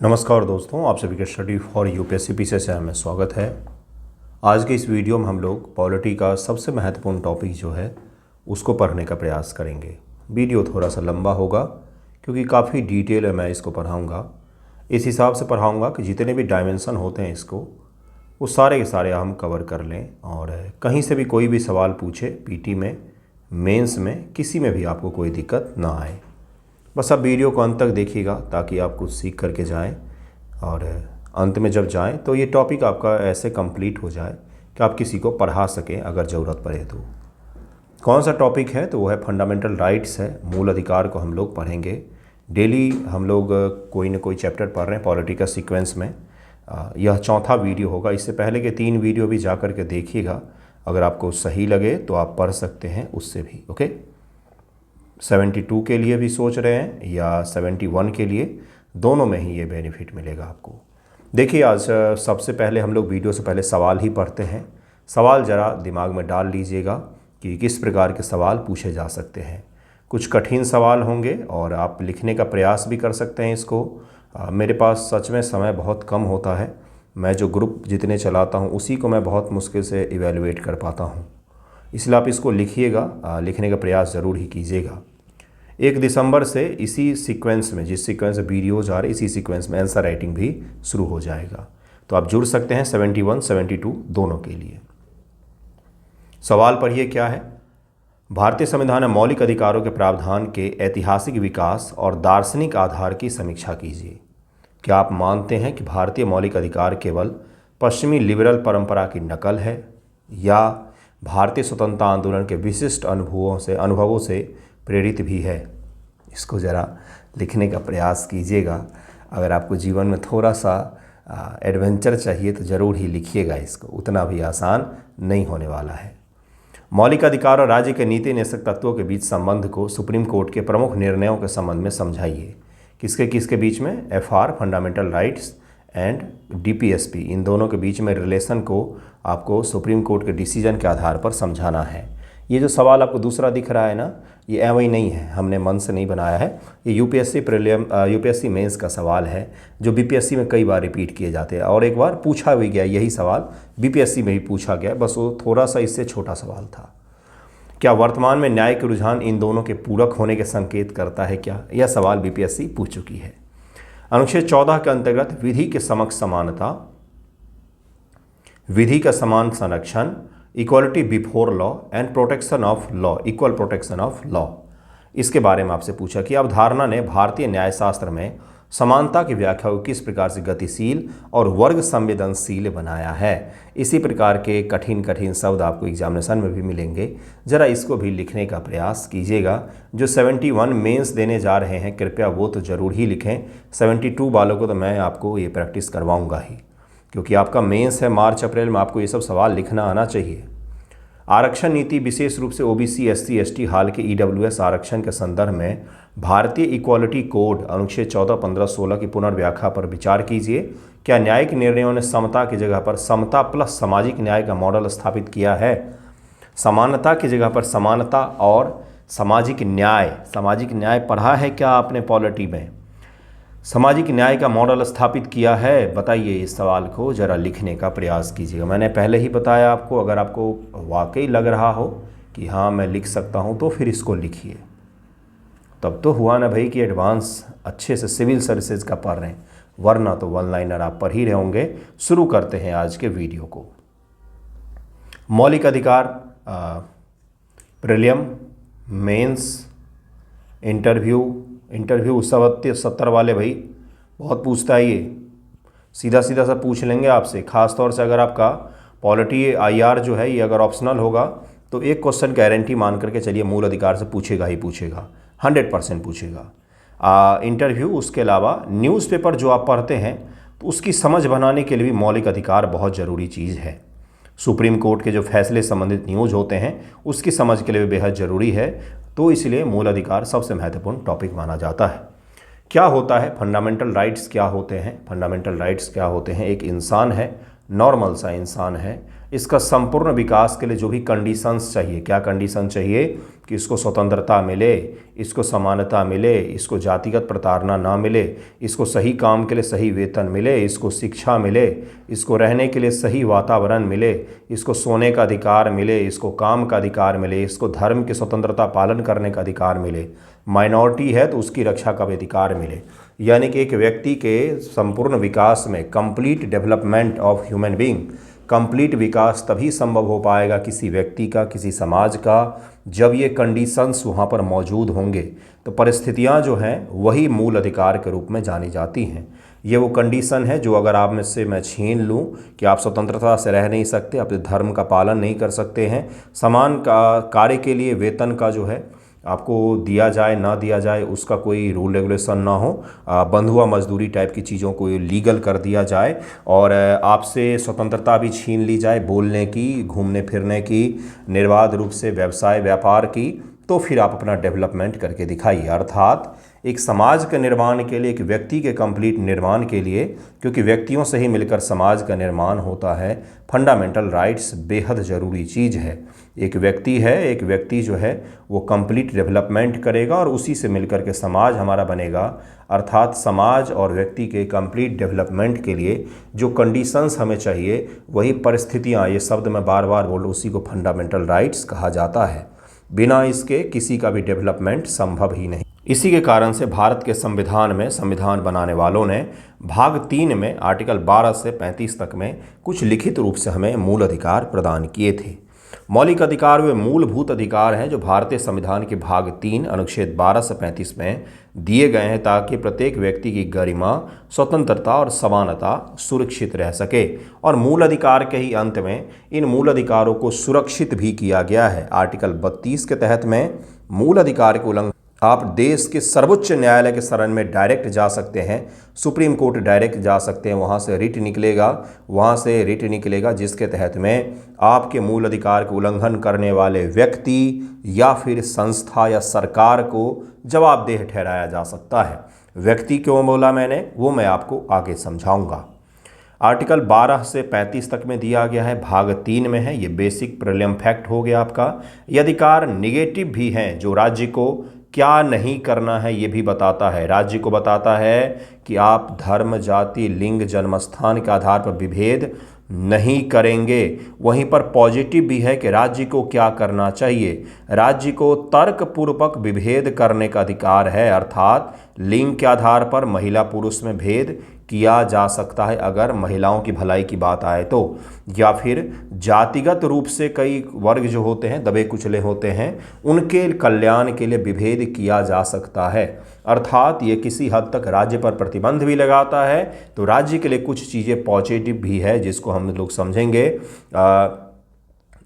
नमस्कार दोस्तों, आप सभी के स्टडी फॉर यूपीएससी पीसीएस से हमें स्वागत है। आज के इस वीडियो में हम लोग पॉलिटी का सबसे महत्वपूर्ण टॉपिक जो है उसको पढ़ने का प्रयास करेंगे। वीडियो थोड़ा सा लंबा होगा क्योंकि काफ़ी डिटेल में मैं इसको पढ़ाऊँगा। इस हिसाब से पढ़ाऊँगा कि जितने भी डायमेंशन होते हैं इसको वो सारे के सारे हम कवर कर लें और कहीं से भी कोई भी सवाल पूछे पीटी में, मेंस में, किसी में भी आपको कोई दिक्कत ना आए। बस आप वीडियो को अंत तक देखिएगा ताकि आप कुछ सीख करके जाएं और अंत में जब जाएं तो ये टॉपिक आपका ऐसे कंप्लीट हो जाए कि आप किसी को पढ़ा सकें अगर ज़रूरत पड़े तो। कौन सा टॉपिक है तो वो है फंडामेंटल राइट्स है। मूल अधिकार को हम लोग पढ़ेंगे। डेली हम लोग कोई ना कोई चैप्टर पढ़ रहे हैं पॉलिटी का सीक्वेंस में। यह चौथा वीडियो होगा। इससे पहले के 3 वीडियो भी जा कर के देखिएगा। अगर आपको सही लगे तो आप पढ़ सकते हैं उससे भी। ओके, 72 के लिए भी सोच रहे हैं या 71 के लिए, दोनों में ही ये बेनिफिट मिलेगा आपको। देखिए, आज सबसे पहले हम लोग वीडियो से पहले सवाल ही पढ़ते हैं। सवाल ज़रा दिमाग में डाल लीजिएगा कि किस प्रकार के सवाल पूछे जा सकते हैं। कुछ कठिन सवाल होंगे और आप लिखने का प्रयास भी कर सकते हैं इसको। मेरे पास सच में समय बहुत कम होता है। मैं जो ग्रुप जितने चलाता हूँ उसी को मैं बहुत मुश्किल से इवेलुएट कर पाता हूँ। इसलिए आप इसको लिखिएगा, लिखने का प्रयास ज़रूर ही कीजिएगा। 1 दिसंबर से इसी सीक्वेंस में, जिस सीक्वेंस में वीडियोज आ रहे, इसी सीक्वेंस में आंसर राइटिंग भी शुरू हो जाएगा। तो आप जुड़ सकते हैं 71, 72 दोनों के लिए। सवाल पढ़िए क्या है। भारतीय संविधान में मौलिक अधिकारों के प्रावधान के ऐतिहासिक विकास और दार्शनिक आधार की समीक्षा कीजिए। क्या आप मानते हैं कि भारतीय मौलिक अधिकार केवल पश्चिमी लिबरल परंपरा की नकल है या भारतीय स्वतंत्रता आंदोलन के विशिष्ट अनुभवों से प्रेरित भी है? इसको ज़रा लिखने का प्रयास कीजिएगा। अगर आपको जीवन में थोड़ा सा एडवेंचर चाहिए तो ज़रूर ही लिखिएगा इसको, उतना भी आसान नहीं होने वाला है। मौलिक अधिकार और राज्य के नीति निषेधक तत्वों के बीच संबंध को सुप्रीम कोर्ट के प्रमुख निर्णयों के संबंध में समझाइए। किसके किसके बीच में? FR fundamental rights and DPSP, इन दोनों के बीच में रिलेशन को आपको सुप्रीम कोर्ट के डिसीजन के आधार पर समझाना है। ये जो सवाल आपको दूसरा दिख रहा है ना, ये एवं नहीं है, हमने मन से नहीं बनाया है। ये यूपीएससी मेंस का सवाल है जो बीपीएससी में कई बार रिपीट किए जाते हैं और एक बार पूछा भी गया यही सवाल, बीपीएससी में भी पूछा गया, बस वो थोड़ा सा इससे छोटा सवाल था। क्या वर्तमान में न्याय के रुझान इन दोनों के पूरक होने के संकेत करता है क्या? यह सवाल बीपीएससी पूछ चुकी है। अनुच्छेद 14 के अंतर्गत विधि के समक्ष समानता, विधि का समान संरक्षण, equality before law and protection of law, equal protection of law, इसके बारे में आपसे पूछा कि अवधारणा ने भारतीय न्यायशास्त्र में समानता की व्याख्या को किस प्रकार से गतिशील और वर्ग संवेदनशील बनाया है। इसी प्रकार के कठिन कठिन शब्द आपको एग्जामिनेशन में भी मिलेंगे। ज़रा इसको भी लिखने का प्रयास कीजिएगा। जो 71 मेंस देने जा रहे हैं कृपया वो तो ज़रूर ही लिखें। 72 वालों को तो मैं आपको ये प्रैक्टिस करवाऊँगा ही, क्योंकि आपका मेंस है मार्च अप्रैल में, आपको ये सब सवाल लिखना आना चाहिए। आरक्षण नीति, विशेष रूप से ओबीसी, एससी, एसटी, हाल के ईडब्ल्यूएस आरक्षण के संदर्भ में भारतीय इक्वालिटी कोड अनुच्छेद 14, 15, 16 की पुनर्व्याख्या पर विचार कीजिए। क्या न्यायिक निर्णयों ने समता की जगह पर समता प्लस सामाजिक न्याय का मॉडल स्थापित किया है? समानता की जगह पर समानता और सामाजिक न्याय पढ़ा है क्या आपने पॉलिटी में? सामाजिक न्याय का मॉडल स्थापित किया है? बताइए। इस सवाल को ज़रा लिखने का प्रयास कीजिएगा। मैंने पहले ही बताया आपको, अगर आपको वाकई लग रहा हो कि हाँ मैं लिख सकता हूँ तो फिर इसको लिखिए। तब तो हुआ ना भाई कि एडवांस अच्छे से सिविल सर्विसेज का पढ़ रहे हैं, वरना तो वन लाइनर आप पढ़ ही रहे होंगे। शुरू करते हैं आज के वीडियो को। मौलिक अधिकार, प्रीलिम, मेंस, इंटरव्यू 70 वाले भाई बहुत पूछता है ये, सीधा सीधा सा पूछ लेंगे आपसे। ख़ास तौर से अगर आपका पॉलिटी आईआर जो है ये अगर ऑप्शनल होगा तो एक क्वेश्चन गारंटी मान करके चलिए मूल अधिकार से पूछेगा ही पूछेगा, 100% पूछेगा। इंटरव्यू, उसके अलावा न्यूज़पेपर जो आप पढ़ते हैं तो उसकी समझ बनाने के लिए भी मौलिक अधिकार बहुत ज़रूरी चीज़ है। सुप्रीम कोर्ट के जो फैसले संबंधित न्यूज़ होते हैं उसकी समझ के लिए भी बेहद ज़रूरी है। तो इसलिए मूल अधिकार सबसे महत्वपूर्ण टॉपिक माना जाता है। क्या होता है फंडामेंटल राइट्स? क्या होते हैं फंडामेंटल राइट्स? क्या होते हैं? एक इंसान है नॉर्मल सा इंसान है, इसका संपूर्ण विकास के लिए जो भी कंडीशंस चाहिए, क्या कंडीशन चाहिए कि इसको स्वतंत्रता मिले, इसको समानता मिले, इसको जातिगत प्रताड़ना ना मिले, इसको सही काम के लिए सही वेतन मिले, इसको शिक्षा मिले, इसको रहने के लिए सही वातावरण मिले, इसको सोने का अधिकार मिले, इसको काम का अधिकार मिले, इसको धर्म की स्वतंत्रता पालन करने का अधिकार मिले, माइनॉरिटी है तो उसकी रक्षा का भी अधिकार मिले। यानी कि एक व्यक्ति के संपूर्ण विकास में complete development of human being, complete विकास तभी संभव हो पाएगा किसी व्यक्ति का, किसी समाज का, जब ये कंडीशंस वहाँ पर मौजूद होंगे। तो परिस्थितियाँ जो हैं वही मूल अधिकार के रूप में जानी जाती हैं। ये वो कंडीशन है जो अगर आप में से मैं छीन लूँ कि आप स्वतंत्रता से रह नहीं सकते, अपने धर्म का पालन नहीं कर सकते हैं, समान का कार्य के लिए वेतन का जो है आपको दिया जाए ना दिया जाए उसका कोई रूल रेगुलेशन ना हो, बंधुआ मजदूरी टाइप की चीज़ों को लीगल कर दिया जाए और आपसे स्वतंत्रता भी छीन ली जाए बोलने की, घूमने फिरने की, निर्बाध रूप से व्यवसाय व्यापार की, तो फिर आप अपना डेवलपमेंट करके दिखाइए। अर्थात एक समाज के निर्माण के लिए, एक व्यक्ति के कंप्लीट निर्माण के लिए, क्योंकि व्यक्तियों से ही मिलकर समाज का निर्माण होता है, फंडामेंटल राइट्स बेहद ज़रूरी चीज़ है। एक व्यक्ति है, एक व्यक्ति जो है वो कंप्लीट डेवलपमेंट करेगा और उसी से मिलकर के समाज हमारा बनेगा। अर्थात समाज और व्यक्ति के कंप्लीट डेवलपमेंट के लिए जो कंडीशंस हमें चाहिए, वही परिस्थितियाँ, ये शब्द मैं बार बार बोल रहा हूँ, उसी को फंडामेंटल राइट्स कहा जाता है। बिना इसके किसी का भी डेवलपमेंट संभव ही नहीं। इसी के कारण से भारत के संविधान में संविधान बनाने वालों ने भाग 3 में आर्टिकल 12 से 35 तक में कुछ लिखित रूप से हमें मूल अधिकार प्रदान किए थे। मौलिक अधिकार वे मूलभूत अधिकार हैं जो भारतीय संविधान के भाग 3 अनुच्छेद 12 से 35 में दिए गए हैं ताकि प्रत्येक व्यक्ति की गरिमा, स्वतंत्रता और समानता सुरक्षित रह सके। और मूल अधिकार के ही अंत में इन मूल अधिकारों को सुरक्षित भी किया गया है। आर्टिकल 32 के तहत में मूल अधिकार के उल्लंघन आप देश के सर्वोच्च न्यायालय के शरण में डायरेक्ट जा सकते हैं, सुप्रीम कोर्ट डायरेक्ट जा सकते हैं, वहाँ से रिट निकलेगा जिसके तहत में आपके मूल अधिकार के उल्लंघन करने वाले व्यक्ति या फिर संस्था या सरकार को जवाबदेह ठहराया जा सकता है। व्यक्ति क्यों बोला मैंने, वो मैं आपको आगे समझाऊंगा। आर्टिकल 12 से 35 तक में दिया गया है, भाग 3 में है, ये बेसिक प्रीलिम फैक्ट हो गया आपका। ये अधिकार निगेटिव भी हैं जो राज्य को क्या नहीं करना है ये भी बताता है। राज्य को बताता है कि आप धर्म, जाति, लिंग, जन्मस्थान के आधार पर विभेद नहीं करेंगे। वहीं पर पॉजिटिव भी है कि राज्य को क्या करना चाहिए, राज्य को तर्कपूर्वक विभेद करने का अधिकार है। अर्थात लिंग के आधार पर महिला पुरुष में भेद किया जा सकता है अगर महिलाओं की भलाई की बात आए तो, या फिर जातिगत रूप से कई वर्ग जो होते हैं, दबे कुचले होते हैं, उनके कल्याण के लिए विभेद किया जा सकता है। अर्थात ये किसी हद तक राज्य पर प्रतिबंध भी लगाता है। तो राज्य के लिए कुछ चीज़ें पॉजिटिव भी है जिसको हम लोग समझेंगे।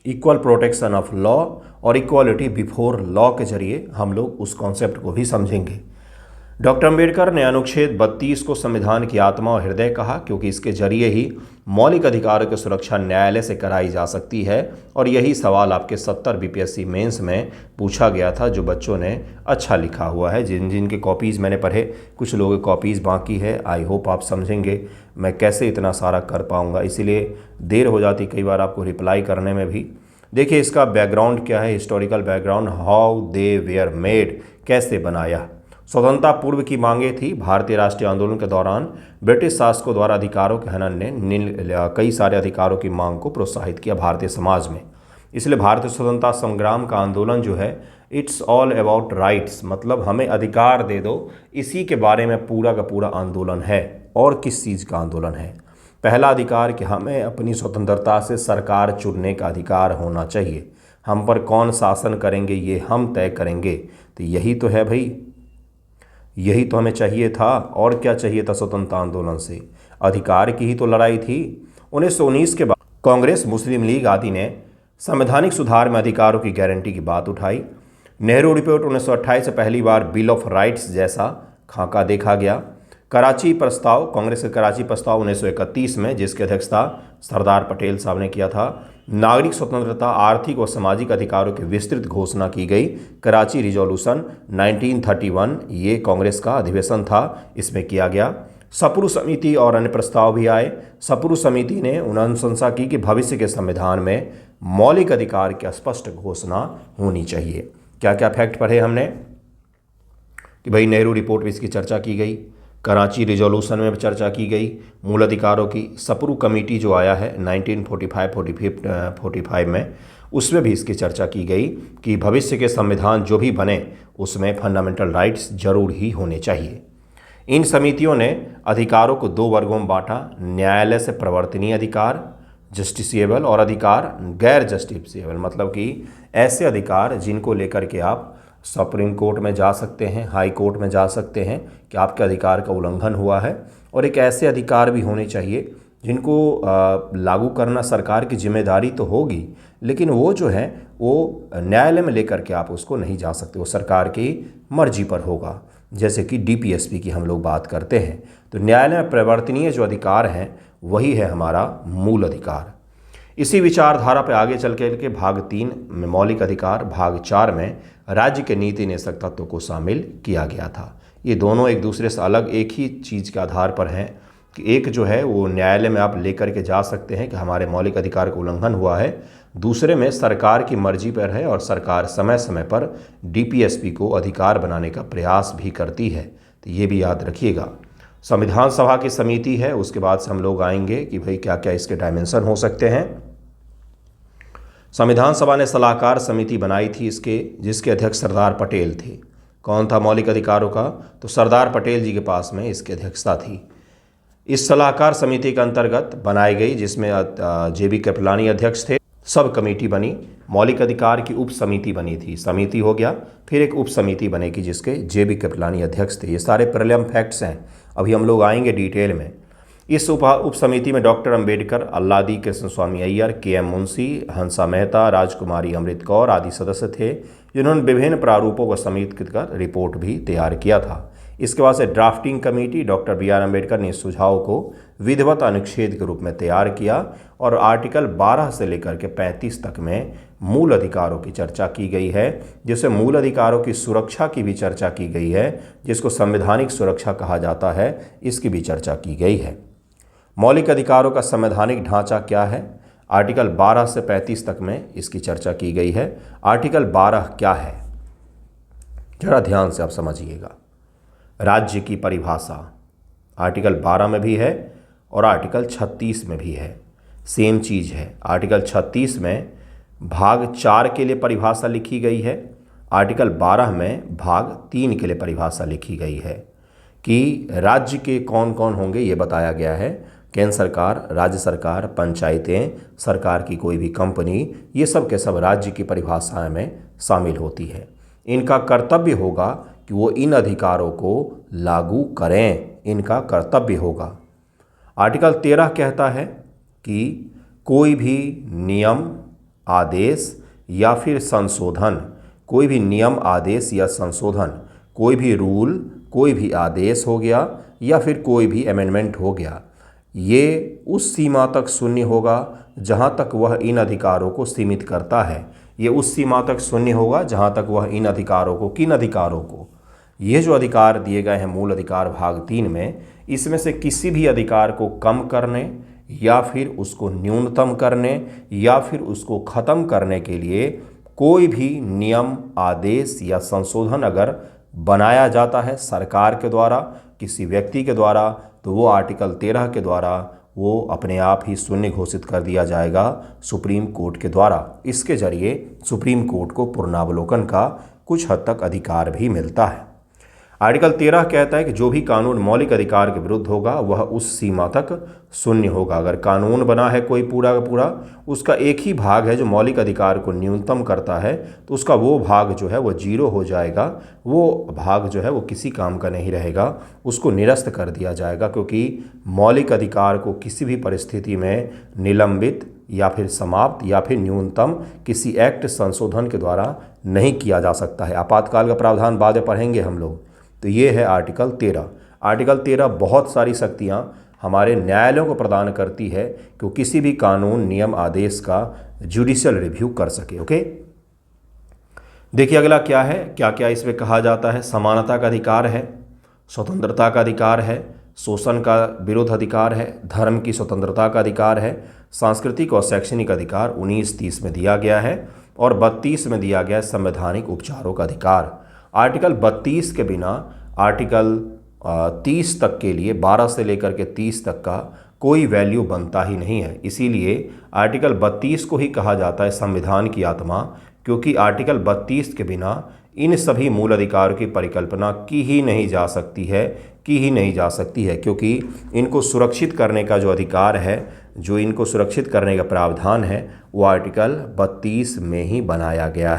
इक्वल प्रोटेक्शन ऑफ लॉ और इक्वालिटी बिफोर लॉ के जरिए हम लोग उस कॉन्सेप्ट को भी समझेंगे। डॉक्टर अम्बेडकर ने अनुच्छेद 32 को संविधान की आत्मा और हृदय कहा क्योंकि इसके जरिए ही मौलिक अधिकारों की सुरक्षा न्यायालय से कराई जा सकती है। और यही सवाल आपके 70 बीपीएससी मेंस में पूछा गया था जो बच्चों ने अच्छा लिखा हुआ है। जिनके कॉपीज़ मैंने पढ़े, कुछ लोगों की कॉपीज़ बाकी है। आई होप आप समझेंगे मैं कैसे इतना सारा कर पाऊँगा, इसीलिए देर हो जाती कई बार आपको रिप्लाई करने में भी। देखिए इसका बैकग्राउंड क्या है, historical background, how they were made, कैसे बनाया। स्वतंत्रता पूर्व की मांगें थी। भारतीय राष्ट्रीय आंदोलन के दौरान ब्रिटिश शासकों द्वारा अधिकारों के हनन ने कई सारे अधिकारों की मांग को प्रोत्साहित किया भारतीय समाज में। इसलिए भारतीय स्वतंत्रता संग्राम का आंदोलन जो है, इट्स ऑल अबाउट राइट्स, मतलब हमें अधिकार दे दो, इसी के बारे में पूरा का पूरा आंदोलन है। और किस चीज़ का आंदोलन है? पहला अधिकार कि हमें अपनी स्वतंत्रता से सरकार चुनने का अधिकार होना चाहिए। हम पर कौन शासन करेंगे ये हम तय करेंगे। तो यही तो है भाई, यही तो हमें चाहिए था। और क्या चाहिए था स्वतंत्रता आंदोलन से? अधिकार की ही तो लड़ाई थी। 1919 के बाद कांग्रेस, मुस्लिम लीग आदि ने संवैधानिक सुधार में अधिकारों की गारंटी की बात उठाई। नेहरू रिपोर्ट 1928 से पहली बार बिल ऑफ राइट्स जैसा खाका देखा गया। कराची प्रस्ताव, कांग्रेस का कराची प्रस्ताव 1931 में, जिसकी अध्यक्षता सरदार पटेल साहब ने किया था। नागरिक स्वतंत्रता, आर्थिक और सामाजिक अधिकारों की विस्तृत घोषणा की गई। कराची रिजोल्यूशन 1931, ये कांग्रेस का अधिवेशन था, इसमें किया गया। सप्रू समिति और अन्य प्रस्ताव भी आए। सप्रू समिति ने अनुशंसा की कि भविष्य के संविधान में मौलिक अधिकार की स्पष्ट घोषणा होनी चाहिए। क्या क्या फैक्ट पढ़े हमने कि भाई नेहरू रिपोर्ट में इसकी चर्चा की गई, कराची रिजोल्यूशन में चर्चा की गई, मूल अधिकारों की सप्रू कमेटी जो आया है 1945 में, उसमें भी इसकी चर्चा की गई कि भविष्य के संविधान जो भी बने उसमें फंडामेंटल राइट्स जरूर ही होने चाहिए। इन समितियों ने अधिकारों को दो वर्गों में बांटा, न्यायालय से प्रवर्तनीय अधिकार जस्टिसिएबल और अधिकार गैर जस्टिसिएबल, मतलब कि ऐसे अधिकार जिनको लेकर के आप सुप्रीम कोर्ट में जा सकते हैं, हाई कोर्ट में जा सकते हैं कि आपके अधिकार का उल्लंघन हुआ है, और एक ऐसे अधिकार भी होने चाहिए जिनको लागू करना सरकार की जिम्मेदारी तो होगी, लेकिन वो जो है वो न्यायालय में लेकर के आप उसको नहीं जा सकते, वो सरकार की मर्जी पर होगा। जैसे कि डीपीएसपी की हम लोग बात करते हैं, तो न्यायालय में प्रवर्तनीय जो अधिकार हैं वही है हमारा मूल अधिकार। इसी विचारधारा पर आगे चल के भाग 3 में मौलिक अधिकार, भाग 4 में राज्य के नीति निषेधक तत्व को शामिल किया गया था। ये दोनों एक दूसरे से अलग एक ही चीज़ के आधार पर हैं कि एक जो है वो न्यायालय में आप लेकर के जा सकते हैं कि हमारे मौलिक अधिकार का उल्लंघन हुआ है, दूसरे में सरकार की मर्जी पर है और सरकार समय समय पर डीपीएसपी को अधिकार बनाने का प्रयास भी करती है। तो ये भी याद रखिएगा। संविधान सभा की समिति है, उसके बाद से हम लोग आएंगे कि भाई क्या क्या इसके डायमेंशन हो सकते हैं। संविधान सभा ने सलाहकार समिति बनाई थी इसके, जिसके अध्यक्ष सरदार पटेल थे। कौन था मौलिक अधिकारों का? तो सरदार पटेल जी के पास में इसकी अध्यक्षता थी। इस सलाहकार समिति के अंतर्गत बनाई गई, जिसमें जेबी कृपलानी अध्यक्ष थे। सब कमेटी बनी, मौलिक अधिकार की उप समिति बनी थी, समिति हो गया, फिर एक उप समिति बनेगी जिसके जेबी कृपलानी अध्यक्ष थे। ये सारे प्रीलिम फैक्ट्स हैं, अभी हम लोग आएंगे डिटेल में। इस उप समिति में डॉक्टर अंबेडकर, अल्लादी कृष्ण स्वामी अय्यर, के.एम. मुंशी, हंसा मेहता, राजकुमारी अमृत कौर आदि सदस्य थे, जिन्होंने विभिन्न प्रारूपों को समेकित कर रिपोर्ट भी तैयार किया था। इसके बाद से drafting committee doctor B R. Ambedkar ने इस सुझाव को विधिवत अनुच्छेद के रूप में तैयार किया और आर्टिकल 12 से लेकर के 35 तक में मूल अधिकारों की चर्चा की गई है, जिसमें मूल अधिकारों की सुरक्षा की भी चर्चा की गई है, जिसको संवैधानिक सुरक्षा कहा जाता है, इसकी भी चर्चा की गई है। मौलिक अधिकारों का संवैधानिक ढांचा क्या है? आर्टिकल 12 से 35 तक में इसकी चर्चा की गई है। आर्टिकल 12 क्या है, जरा ध्यान से आप समझिएगा। राज्य की परिभाषा आर्टिकल 12 में भी है और आर्टिकल 36 में भी है, सेम चीज़ है। आर्टिकल 36 में भाग 4 के लिए परिभाषा लिखी गई है, आर्टिकल 12 में भाग 3 के लिए परिभाषा लिखी गई है कि राज्य के कौन कौन होंगे, ये बताया गया है। केंद्र सरकार, राज्य सरकार, पंचायतें, सरकार की कोई भी कंपनी, ये सब के सब राज्य की परिभाषा में शामिल होती है। इनका कर्तव्य होगा कि वो इन अधिकारों को लागू करें, इनका कर्तव्य होगा। आर्टिकल 13 कहता है कि कोई भी नियम, आदेश या फिर संशोधन, कोई भी नियम, आदेश या संशोधन, कोई भी रूल, कोई भी आदेश हो गया या फिर कोई भी अमेंडमेंट हो गया, ये उस सीमा तक शून्य होगा जहाँ तक वह इन अधिकारों को सीमित करता है। ये उस सीमा तक शून्य होगा जहाँ तक वह इन अधिकारों को, किन अधिकारों को, ये जो अधिकार दिए गए हैं मूल अधिकार भाग 3 में, इसमें से किसी भी अधिकार को कम करने या फिर उसको न्यूनतम करने या फिर उसको ख़त्म करने के लिए कोई भी नियम, आदेश या संशोधन अगर बनाया जाता है सरकार के द्वारा, किसी व्यक्ति के द्वारा, तो वो आर्टिकल 13 के द्वारा वो अपने आप ही शून्य घोषित कर दिया जाएगा सुप्रीम कोर्ट के द्वारा। इसके जरिए सुप्रीम कोर्ट को पुनरावलोकन का कुछ हद तक अधिकार भी मिलता है। आर्टिकल 13 कहता है कि जो भी कानून मौलिक अधिकार के विरुद्ध होगा वह उस सीमा तक शून्य होगा। अगर कानून बना है कोई पूरा का पूरा, उसका एक ही भाग है जो मौलिक अधिकार को न्यूनतम करता है, तो उसका वो भाग जो है वो 0 हो जाएगा, वो भाग जो है वो किसी काम का नहीं रहेगा, उसको निरस्त कर दिया जाएगा, क्योंकि मौलिक अधिकार को किसी भी परिस्थिति में निलंबित या फिर समाप्त या फिर न्यूनतम किसी एक्ट, संशोधन के द्वारा नहीं किया जा सकता है। आपातकाल का प्रावधान बाद में पढ़ेंगे हम लोग। तो ये है आर्टिकल 13। आर्टिकल 13 बहुत सारी शक्तियाँ हमारे न्यायालयों को प्रदान करती है कि वो किसी भी कानून, नियम, आदेश का जुडिशियल रिव्यू कर सके। ओके, देखिए अगला क्या है, क्या क्या इसमें कहा जाता है। समानता का अधिकार है, स्वतंत्रता का अधिकार है, शोषण का विरोध अधिकार है, धर्म की स्वतंत्रता का अधिकार है, सांस्कृतिक और शैक्षणिक अधिकार 19-30 में दिया गया है और 32 में दिया गया है संवैधानिक उपचारों का अधिकार। आर्टिकल 32 के बिना आर्टिकल 30 तक के लिए 12 से लेकर के 30 तक का कोई वैल्यू बनता ही नहीं है। इसीलिए आर्टिकल 32 को ही कहा जाता है संविधान की आत्मा, क्योंकि आर्टिकल 32 के बिना इन सभी मूल अधिकारों की परिकल्पना की ही नहीं जा सकती है, क्योंकि इनको सुरक्षित करने का जो अधिकार है, जो इनको सुरक्षित करने का प्रावधान है, वो आर्टिकल 32 में ही बनाया गया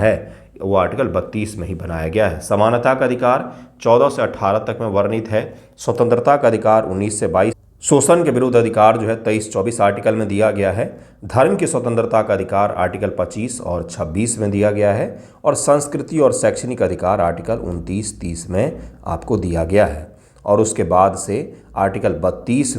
है। समानता का अधिकार 14 से 18 तक में वर्णित है। स्वतंत्रता का अधिकार 19 से 22। शोषण के विरुद्ध अधिकार जो है 23-24 आर्टिकल में दिया गया है। धर्म की स्वतंत्रता का अधिकार आर्टिकल 25 और 26 में दिया गया है और संस्कृति और शैक्षणिक अधिकार आर्टिकल 29-30 में आपको दिया गया है। और उसके बाद से आर्टिकल 32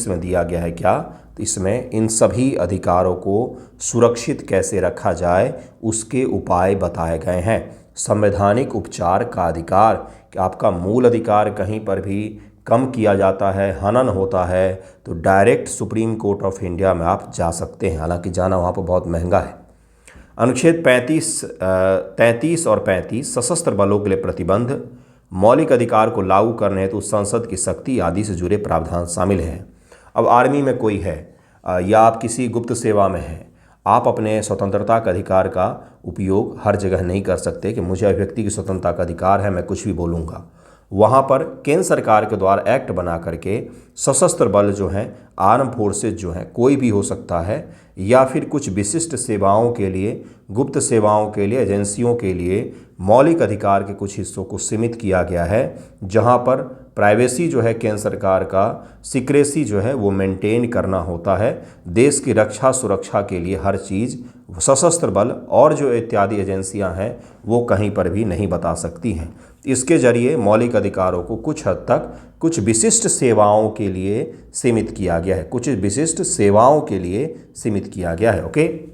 में दिया गया है क्या, तो इसमें इन सभी अधिकारों को सुरक्षित कैसे रखा जाए उसके उपाय बताए गए हैं। संवैधानिक उपचार का अधिकार, कि आपका मूल अधिकार कहीं पर भी कम किया जाता है, हनन होता है, तो direct supreme court of India में आप जा सकते हैं, हालांकि जाना वहाँ पर बहुत महंगा है। अनुच्छेद 33 और 35 सशस्त्र बलों के लिए प्रतिबंध, मौलिक अधिकार को लागू करने हेतु संसद की शक्ति आदि से जुड़े प्रावधान शामिल हैं। अब आर्मी में कोई है या आप किसी गुप्त सेवा में हैं, आप अपने स्वतंत्रता का अधिकार का उपयोग हर जगह नहीं कर सकते कि मुझे अभिव्यक्ति की स्वतंत्रता का अधिकार है, मैं कुछ भी बोलूँगा। वहाँ पर केंद्र सरकार के द्वारा एक्ट बना करके सशस्त्र बल जो हैं, आर्म फोर्सेज जो हैं, कोई भी हो सकता है, या फिर कुछ विशिष्ट सेवाओं के लिए, गुप्त सेवाओं के लिए, एजेंसियों के लिए मौलिक अधिकार के कुछ हिस्सों को सीमित किया गया है, जहाँ पर प्राइवेसी जो है केंद्र सरकार का, सीक्रेसी जो है वो मेंटेन करना होता है। देश की रक्षा सुरक्षा के लिए हर चीज़ सशस्त्र बल और जो इत्यादि एजेंसियां हैं वो कहीं पर भी नहीं बता सकती हैं। इसके जरिए मौलिक अधिकारों को कुछ हद तक कुछ विशिष्ट सेवाओं के लिए सीमित किया गया है। ओके,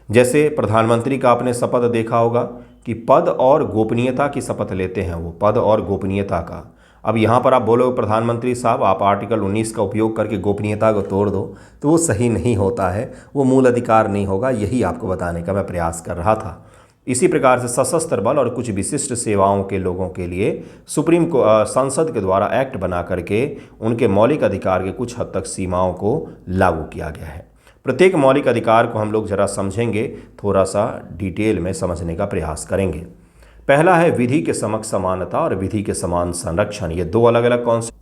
जैसे प्रधानमंत्री का आपने शपथ देखा होगा कि पद और गोपनीयता की शपथ लेते हैं, वो पद और गोपनीयता का। अब यहाँ पर आप बोलोगे प्रधानमंत्री साहब आप आर्टिकल 19 का उपयोग करके गोपनीयता को तोड़ दो, तो वो सही नहीं होता है, वो मूल अधिकार नहीं होगा। यही आपको बताने का मैं प्रयास कर रहा था। इसी प्रकार से सशस्त्र बल और कुछ विशिष्ट सेवाओं के लोगों के लिए संसद के द्वारा एक्ट बना करके उनके मौलिक अधिकार के कुछ हद तक सीमाओं को लागू किया गया है। प्रत्येक मौलिक अधिकार को हम लोग जरा समझेंगे, थोड़ा सा डिटेल में समझने का प्रयास करेंगे। पहला है विधि के समक्ष समानता और विधि के समान संरक्षण। ये दो अलग अलग कॉन्सेप्ट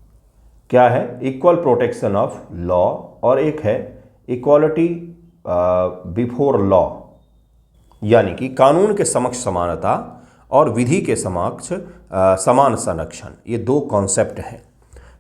क्या है, इक्वल प्रोटेक्शन ऑफ लॉ, और एक है इक्वालिटी बिफोर लॉ, यानी कि कानून के समक्ष समानता और विधि के समक्ष समान संरक्षण। ये दो कॉन्सेप्ट हैं।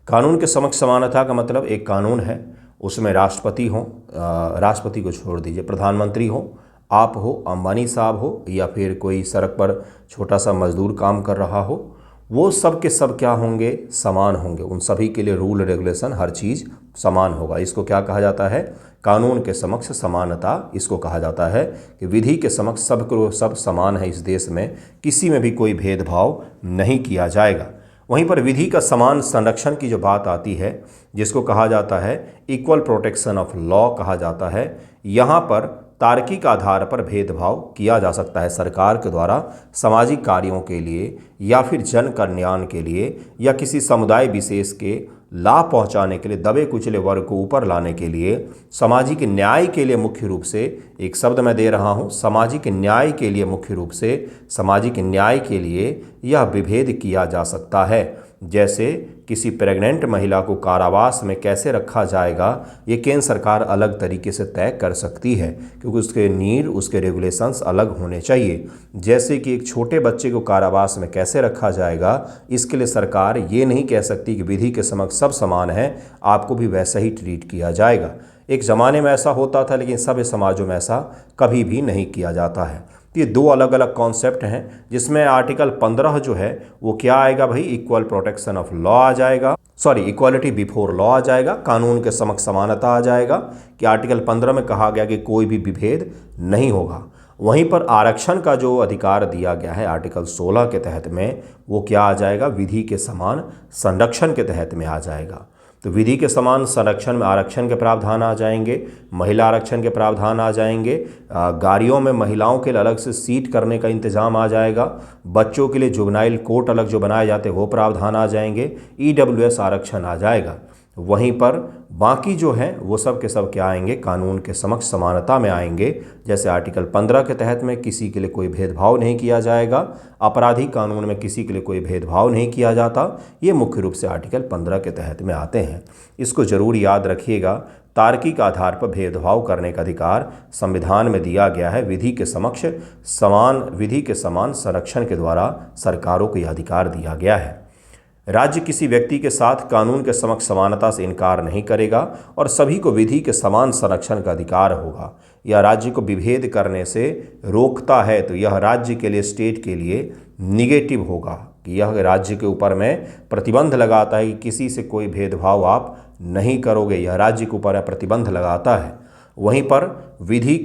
कानून के समक्ष समानता का मतलब एक कानून है, उसमें राष्ट्रपति हो, राष्ट्रपति को छोड़ दीजिए, प्रधानमंत्री हो, आप हो, अंबानी साहब हो, या फिर कोई सड़क पर छोटा सा मजदूर काम कर रहा हो, वो सब के सब क्या होंगे, समान होंगे। उन सभी के लिए रूल रेगुलेशन हर चीज़ समान होगा। इसको क्या कहा जाता है, कानून के समक्ष समानता। इसको कहा जाता है कि विधि के समक्ष सबको सब समान है, इस देश में किसी में भी कोई भेदभाव नहीं किया जाएगा। वहीं पर विधि का समान संरक्षण की जो बात आती है, जिसको कहा जाता है इक्वल प्रोटेक्शन ऑफ लॉ कहा जाता है, यहाँ पर तार्किक आधार पर भेदभाव किया जा सकता है सरकार के द्वारा सामाजिक कार्यों के लिए या फिर जन कल्याण के लिए या किसी समुदाय विशेष के लाभ पहुंचाने के लिए, दबे कुचले वर्ग को ऊपर लाने के लिए, सामाजिक न्याय के लिए मुख्य रूप से, एक शब्द मैं दे रहा हूं, सामाजिक न्याय के लिए मुख्य रूप से, सामाजिक न्याय के लिए यह विभेद किया जा सकता है। जैसे किसी प्रेग्नेंट महिला को कारावास में कैसे रखा जाएगा, ये केंद्र सरकार अलग तरीके से तय कर सकती है, क्योंकि उसके नीड, उसके रेगुलेशंस अलग होने चाहिए। जैसे कि एक छोटे बच्चे को कारावास में कैसे रखा जाएगा, इसके लिए सरकार ये नहीं कह सकती कि विधि के समक्ष सब समान है, आपको भी वैसा ही ट्रीट किया जाएगा। एक ज़माने में ऐसा होता था, लेकिन सभ्य समाजों में ऐसा कभी भी नहीं किया जाता है। ये दो अलग अलग कॉन्सेप्ट हैं, जिसमें आर्टिकल 15 जो है वो क्या आएगा भाई, इक्वल प्रोटेक्शन ऑफ लॉ आ जाएगा, इक्वालिटी बिफोर लॉ आ जाएगा, कानून के समक्ष समानता आ जाएगा कि आर्टिकल 15 में कहा गया कि कोई भी विभेद नहीं होगा। वहीं पर आरक्षण का जो अधिकार दिया गया है आर्टिकल 16 के तहत में, वो क्या आ जाएगा, विधि के समान संरक्षण के तहत में आ जाएगा। तो विधि के समान संरक्षण में आरक्षण के प्रावधान आ जाएंगे, महिला आरक्षण के प्रावधान आ जाएंगे, गाड़ियों में महिलाओं के लिए अलग से सीट करने का इंतजाम आ जाएगा, बच्चों के लिए जुवेनाइल कोर्ट अलग जो बनाए जाते हैं वो प्रावधान आ जाएंगे, ईडब्ल्यूएस आरक्षण आ जाएगा। वहीं पर बाकी जो है वो सब के सब क्या आएंगे, कानून के समक्ष समानता में आएंगे। जैसे आर्टिकल 15 के तहत में किसी के लिए कोई भेदभाव नहीं किया जाएगा, आपराधिक कानून में किसी के लिए कोई भेदभाव नहीं किया जाता। ये मुख्य रूप से आर्टिकल 15 के तहत में आते हैं। इसको जरूर याद रखिएगा। तार्किक आधार पर भेदभाव करने का अधिकार संविधान में दिया गया है। विधि के समान संरक्षण के द्वारा सरकारों को यह अधिकार दिया गया है। राज्य किसी व्यक्ति के साथ कानून के समक्ष समानता से इनकार नहीं करेगा और सभी को विधि के समान संरक्षण का अधिकार होगा। यह राज्य को विभेद करने से रोकता है तो यह राज्य के लिए, स्टेट के लिए निगेटिव होगा कि यह राज्य के ऊपर में प्रतिबंध लगाता है कि किसी से कोई भेदभाव आप नहीं करोगे। यह राज्य के ऊपर प्रतिबंध लगाता है। वहीं पर विधि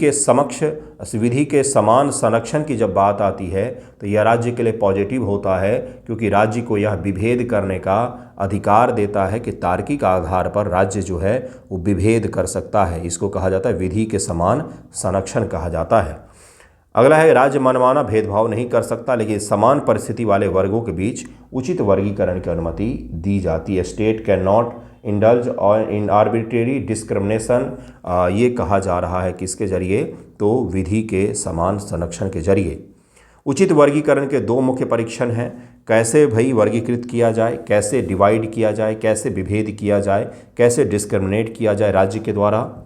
के समान संरक्षण की जब बात आती है तो यह राज्य के लिए पॉजिटिव होता है, क्योंकि राज्य को यह विभेद करने का अधिकार देता है कि तार्किक आधार पर राज्य जो है वो विभेद कर सकता है। इसको कहा जाता है विधि के समान संरक्षण कहा जाता है। अगला है, राज्य मनमाना भेदभाव नहीं कर सकता, लेकिन समान परिस्थिति वाले वर्गों के बीच उचित वर्गीकरण की अनुमति दी जाती है। State can not indulge in arbitrary discrimination. ये कहा जा रहा है किसके जरिए, तो विधि के समान संरक्षण के जरिए। उचित वर्गीकरण के दो मुख्य परीक्षण हैं। कैसे भाई वर्गीकृत किया जाए, कैसे डिवाइड किया जाए, कैसे विभेद किया जाए, कैसे डिस्क्रिमिनेट किया जाए राज्य के द्वारा।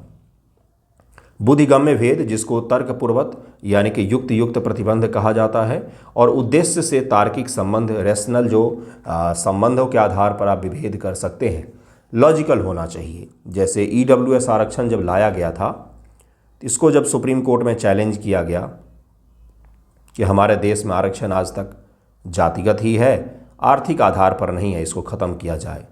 बुद्धिगम्य भेद, जिसको तर्कपूर्वक यानी कि युक्त प्रतिबंध कहा जाता है, और उद्देश्य से तार्किक संबंध, रेशनल जो संबंधों के आधार पर आप विभेद कर सकते हैं, लॉजिकल होना चाहिए। जैसे ईडब्ल्यूएस आरक्षण जब लाया गया था, इसको जब सुप्रीम कोर्ट में चैलेंज किया गया कि हमारे देश में आरक्षण आज तक जातिगत ही है, आर्थिक आधार पर नहीं है, इसको ख़त्म किया जाए,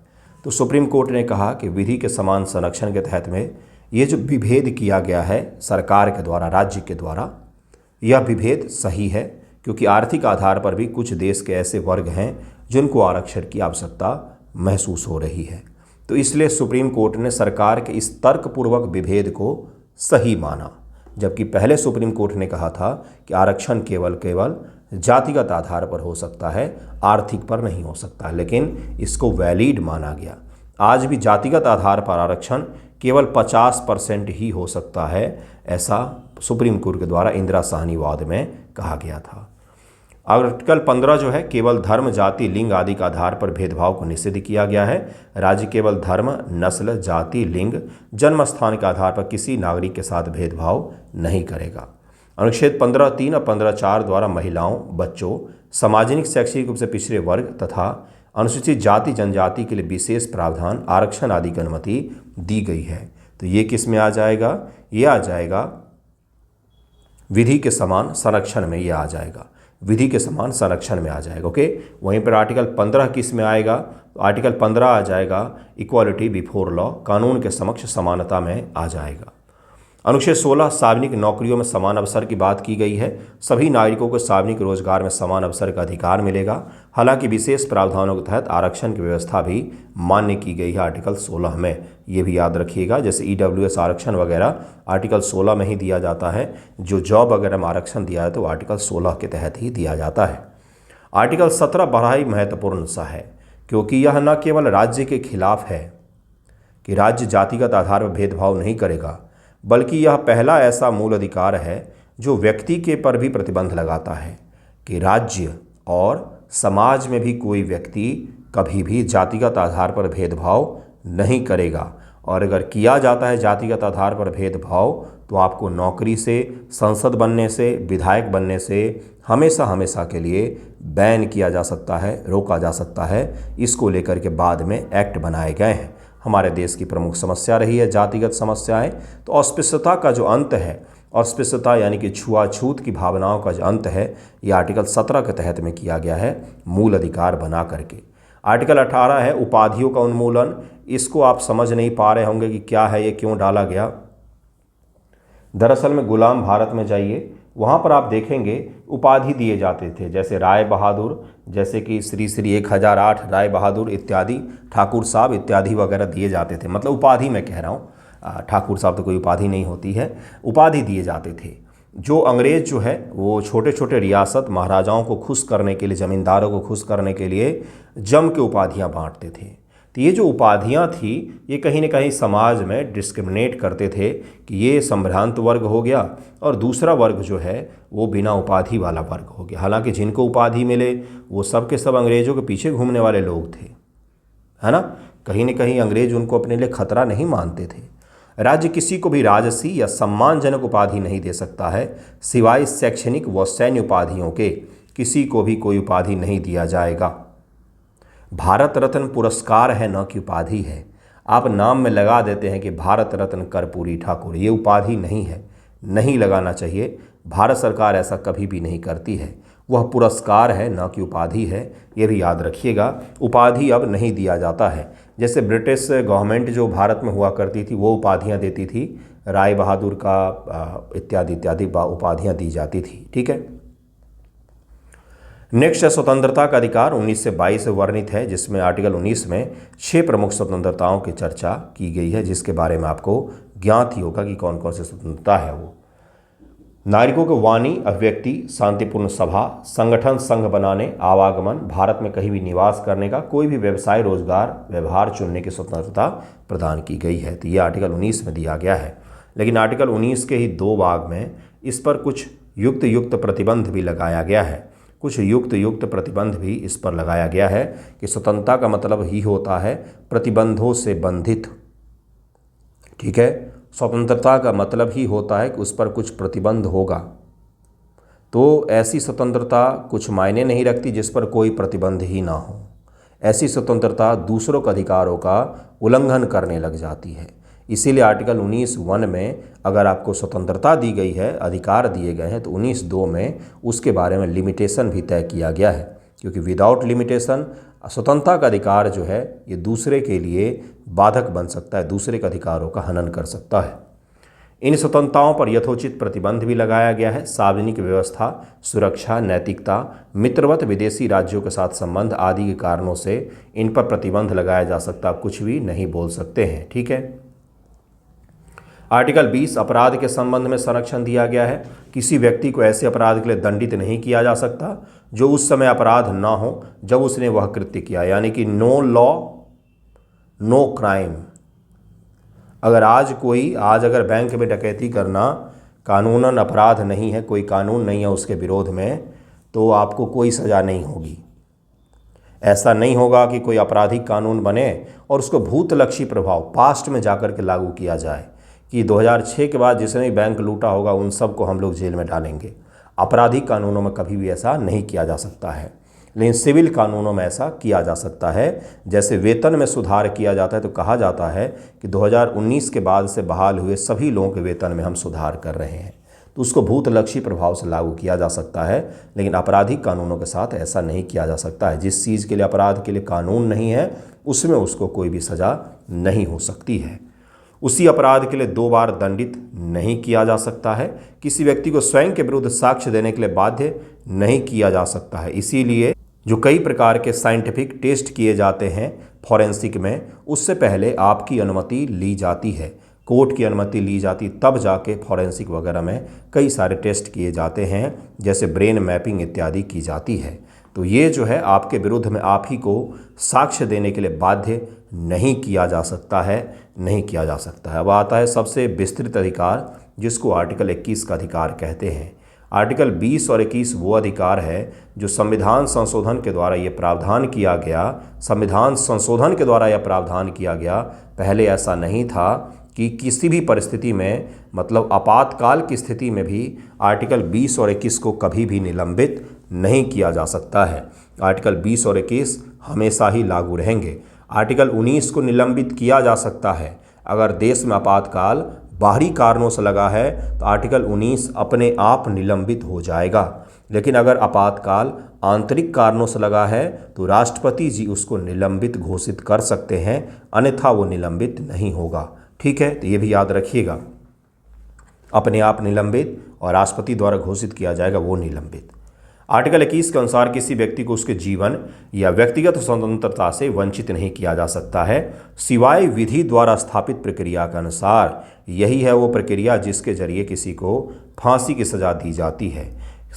तो सुप्रीम कोर्ट ने कहा कि विधि के समान संरक्षण के तहत में ये जो विभेद किया गया है सरकार के द्वारा, राज्य के द्वारा, यह विभेद सही है, क्योंकि आर्थिक आधार पर भी कुछ देश के ऐसे वर्ग हैं जिनको आरक्षण की आवश्यकता महसूस हो रही है। तो इसलिए सुप्रीम कोर्ट ने सरकार के इस तर्कपूर्वक विभेद को सही माना, जबकि पहले सुप्रीम कोर्ट ने कहा था कि आरक्षण केवल जातिगत आधार पर हो सकता है, आर्थिक पर नहीं हो सकता, लेकिन इसको वैलिड माना गया। आज भी जातिगत आधार पर आरक्षण केवल 50% ही हो सकता है, ऐसा सुप्रीम कोर्ट के द्वारा इंदिरा साहनी वाद में कहा गया था। आर्टिकल 15 जो है, केवल धर्म, जाति, लिंग आदि के आधार पर भेदभाव को निषिद्ध किया गया है। राज्य केवल धर्म, नस्ल, जाति, लिंग, जन्म स्थान के आधार पर किसी नागरिक के साथ भेदभाव नहीं करेगा। अनुच्छेद 15(3) और 15(4) द्वारा महिलाओं, बच्चों, सामाजिक शैक्षिक रूप से पिछड़े वर्ग तथा अनुसूचित जाति जनजाति के लिए विशेष प्रावधान, आरक्षण आदि की अनुमति दी गई है। तो ये किस में आ जाएगा, ये आ जाएगा विधि के समान संरक्षण में, ये आ जाएगा विधि के समान संरक्षण में आ जाएगा। ओके, वहीं पर आर्टिकल 15 किस में आएगा, तो आर्टिकल 15 आ जाएगा इक्वालिटी बिफोर लॉ, कानून के समक्ष समानता में आ जाएगा। अनुच्छेद 16 सार्वजनिक नौकरियों में समान अवसर की बात की गई है। सभी नागरिकों को सार्वजनिक रोजगार में समान अवसर का अधिकार मिलेगा। हालांकि विशेष प्रावधानों के तहत आरक्षण की व्यवस्था भी मान्य की गई है आर्टिकल 16 में, ये भी याद रखिएगा। जैसे ईडब्ल्यूएस आरक्षण वगैरह आर्टिकल 16 में ही दिया जाता है। जो जॉब वगैरह में आरक्षण दिया है तो आर्टिकल 16 के तहत ही दिया जाता है। आर्टिकल 17 बड़ा ही महत्वपूर्ण सा है, क्योंकि यह न केवल राज्य के खिलाफ है कि राज्य जातिगत आधार पर भेदभाव नहीं करेगा, बल्कि यह पहला ऐसा मूल अधिकार है जो व्यक्ति के पर भी प्रतिबंध लगाता है कि राज्य और समाज में भी कोई व्यक्ति कभी भी जातिगत आधार पर भेदभाव नहीं करेगा। और अगर किया जाता है जातिगत आधार पर भेदभाव तो आपको नौकरी से, संसद बनने से, विधायक बनने से हमेशा के लिए बैन किया जा सकता है, रोका जा सकता है। इसको लेकर के बाद में एक्ट बनाए गए हैं। हमारे देश की प्रमुख समस्या रही है जातिगत समस्याएं। तो अस्पृश्यता का जो अंत है, अस्पृश्यता यानी कि छुआछूत की भावनाओं का जो अंत है, ये आर्टिकल 17 के तहत में किया गया है, मूल अधिकार बना करके। आर्टिकल 18 है उपाधियों का उन्मूलन। इसको आप समझ नहीं पा रहे होंगे कि क्या है ये, क्यों डाला गया। दरअसल में गुलाम भारत में जाइए, वहाँ पर आप देखेंगे उपाधि दिए जाते थे, जैसे राय बहादुर, जैसे कि श्री श्री 1008 राय बहादुर इत्यादि, ठाकुर साहब इत्यादि वगैरह दिए जाते थे। मतलब उपाधि मैं कह रहा हूँ, ठाकुर साहब तो कोई उपाधि नहीं होती है, उपाधि दिए जाते थे। जो अंग्रेज़ जो है वो छोटे छोटे रियासत महाराजाओं को खुश करने के लिए, ज़मींदारों को खुश करने के लिए जम के उपाधियाँ बांटते थे। तो ये जो उपाधियाँ थी ये कहीं न कहीं समाज में डिस्क्रिमिनेट करते थे कि ये संभ्रांत वर्ग हो गया और दूसरा वर्ग जो है वो बिना उपाधि वाला वर्ग हो गया। हालांकि जिनको उपाधि मिले वो सब के सब अंग्रेज़ों के पीछे घूमने वाले लोग थे, है ना। कहीं न कहीं अंग्रेज उनको अपने लिए खतरा नहीं मानते थे। राज्य किसी को भी राजसी या सम्मानजनक उपाधि नहीं दे सकता है, सिवाय शैक्षणिक व सैन्य उपाधियों के किसी को भी कोई उपाधि नहीं दिया जाएगा। भारत रत्न पुरस्कार है, न कि उपाधि है। आप नाम में लगा देते हैं कि भारत रत्न कर्पूरी ठाकुर, ये उपाधि नहीं है, नहीं लगाना चाहिए। भारत सरकार ऐसा कभी भी नहीं करती है, वह पुरस्कार है, न कि उपाधि है, ये भी याद रखिएगा। उपाधि अब नहीं दिया जाता है। जैसे ब्रिटिश गवर्नमेंट जो भारत में हुआ करती थी वो उपाधियाँ देती थी, राय बहादुर का इत्यादि इत्यादि उपाधियाँ दी जाती थी। ठीक है, नेक्स्ट है स्वतंत्रता का अधिकार 19 से 22 वर्णित है, जिसमें आर्टिकल 19 में 6 प्रमुख स्वतंत्रताओं की चर्चा की गई है, जिसके बारे में आपको ज्ञात ही होगा कि कौन कौन सी स्वतंत्रता है वो। नागरिकों को वाणी, अभिव्यक्ति, शांतिपूर्ण सभा, संगठन, संघ बनाने, आवागमन, भारत में कहीं भी निवास करने का, कोई भी व्यवसाय, रोजगार, व्यवहार चुनने की स्वतंत्रता प्रदान की गई है। तो ये आर्टिकल 19 में दिया गया है। लेकिन आर्टिकल 19 के ही 2 भाग में इस पर कुछ युक्त प्रतिबंध भी लगाया गया है। कुछ युक्त प्रतिबंध भी इस पर लगाया गया है कि स्वतंत्रता का मतलब ही होता है प्रतिबंधों से बंधित। ठीक है, स्वतंत्रता का मतलब ही होता है कि उस पर कुछ प्रतिबंध होगा। तो ऐसी स्वतंत्रता कुछ मायने नहीं रखती जिस पर कोई प्रतिबंध ही ना हो। ऐसी स्वतंत्रता दूसरों के अधिकारों का उल्लंघन करने लग जाती है। इसीलिए आर्टिकल 19(1) में अगर आपको स्वतंत्रता दी गई है, अधिकार दिए गए हैं, तो 19(2) में उसके बारे में लिमिटेशन भी तय किया गया है, क्योंकि विदाउट लिमिटेशन स्वतंत्रता का अधिकार जो है ये दूसरे के लिए बाधक बन सकता है, दूसरे के अधिकारों का हनन कर सकता है। इन स्वतंत्रताओं पर यथोचित प्रतिबंध भी लगाया गया है। सार्वजनिक व्यवस्था, सुरक्षा, नैतिकता, मित्रवत विदेशी राज्यों के साथ संबंध आदि के कारणों से इन पर प्रतिबंध लगाया जा सकता, कुछ भी नहीं बोल सकते हैं। ठीक है, आर्टिकल 20 अपराध के संबंध में संरक्षण दिया गया है। किसी व्यक्ति को ऐसे अपराध के लिए दंडित नहीं किया जा सकता जो उस समय अपराध ना हो जब उसने वह कृत्य किया, यानी कि नो लॉ नो क्राइम। अगर आज अगर बैंक में डकैती करना कानूनन अपराध नहीं है, कोई कानून नहीं है उसके विरोध में, तो आपको कोई सज़ा नहीं होगी। ऐसा नहीं होगा कि कोई आपराधिक कानून बने और उसको भूतलक्षी प्रभाव पास्ट में जाकर के लागू किया जाए कि 2006 के बाद जिसने भी बैंक लूटा होगा उन सबको हम लोग जेल में डालेंगे। आपराधिक कानूनों में कभी भी ऐसा नहीं किया जा सकता है, लेकिन सिविल कानूनों में ऐसा किया जा सकता है। जैसे वेतन में सुधार किया जाता है तो कहा जाता है कि 2019 के बाद से बहाल हुए सभी लोगों के वेतन में हम सुधार कर रहे हैं, तो उसको भूतलक्षी प्रभाव से लागू किया जा सकता है। लेकिन आपराधिक कानूनों के साथ ऐसा नहीं किया जा सकता है। जिस चीज़ के लिए अपराध के लिए कानून नहीं है उसमें उसको कोई भी सज़ा नहीं हो सकती है। उसी अपराध के लिए 2 बार दंडित नहीं किया जा सकता है। किसी व्यक्ति को स्वयं के विरुद्ध साक्ष्य देने के लिए बाध्य नहीं किया जा सकता है। इसीलिए जो कई प्रकार के साइंटिफिक टेस्ट किए जाते हैं फॉरेंसिक में, उससे पहले आपकी अनुमति ली जाती है, कोर्ट की अनुमति ली जाती, तब जाके फॉरेंसिक वगैरह में कई सारे टेस्ट किए जाते हैं, जैसे ब्रेन मैपिंग इत्यादि की जाती है। तो ये जो है आपके विरुद्ध में आप ही को साक्ष्य देने के लिए बाध्य नहीं किया जा सकता है, नहीं किया जा सकता है। अब आता है सबसे विस्तृत अधिकार, जिसको आर्टिकल 21 का अधिकार कहते हैं। आर्टिकल 20 और 21 वो अधिकार है जो संविधान संशोधन के द्वारा ये प्रावधान किया गया, संविधान संशोधन के द्वारा यह प्रावधान किया गया। पहले ऐसा नहीं था कि किसी भी परिस्थिति में, मतलब आपातकाल की स्थिति में भी आर्टिकल 20 और 21 को कभी भी निलंबित नहीं किया जा सकता है। आर्टिकल 20 और 21 हमेशा ही लागू रहेंगे। आर्टिकल 19 को निलंबित किया जा सकता है अगर देश में आपातकाल बाहरी कारणों से लगा है, तो आर्टिकल 19 अपने आप निलंबित हो जाएगा। लेकिन अगर आपातकाल आंतरिक कारणों से लगा है तो राष्ट्रपति जी उसको निलंबित घोषित कर सकते हैं, अन्यथा वो निलंबित नहीं होगा। ठीक है, तो ये भी याद रखिएगा, अपने आप निलंबित और राष्ट्रपति द्वारा घोषित किया जाएगा वो निलंबित। आर्टिकल 21 के अनुसार किसी व्यक्ति को उसके जीवन या व्यक्तिगत स्वतंत्रता से वंचित नहीं किया जा सकता है सिवाय विधि द्वारा स्थापित प्रक्रिया के अनुसार। यही है वो प्रक्रिया जिसके जरिए किसी को फांसी की सजा दी जाती है।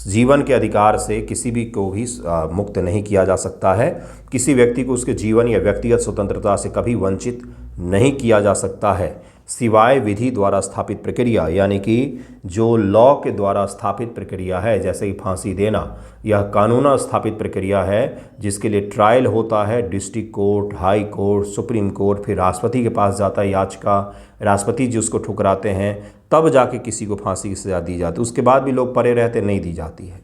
जीवन के अधिकार से किसी भी को भी मुक्त नहीं किया जा सकता है। किसी व्यक्ति को उसके जीवन या व्यक्तिगत स्वतंत्रता से कभी वंचित नहीं किया जा सकता है सिवाय विधि द्वारा स्थापित प्रक्रिया, यानी कि जो लॉ के द्वारा स्थापित प्रक्रिया है, जैसे कि फांसी देना, यह कानून स्थापित प्रक्रिया है जिसके लिए ट्रायल होता है district court, high court, supreme court, फिर राष्ट्रपति के पास जाता है याचिका, राष्ट्रपति जी उसको ठुकराते हैं, तब जाके किसी को फांसी की सज़ा दी जाती है। उसके बाद भी लोग परे रहते नहीं दी जाती है।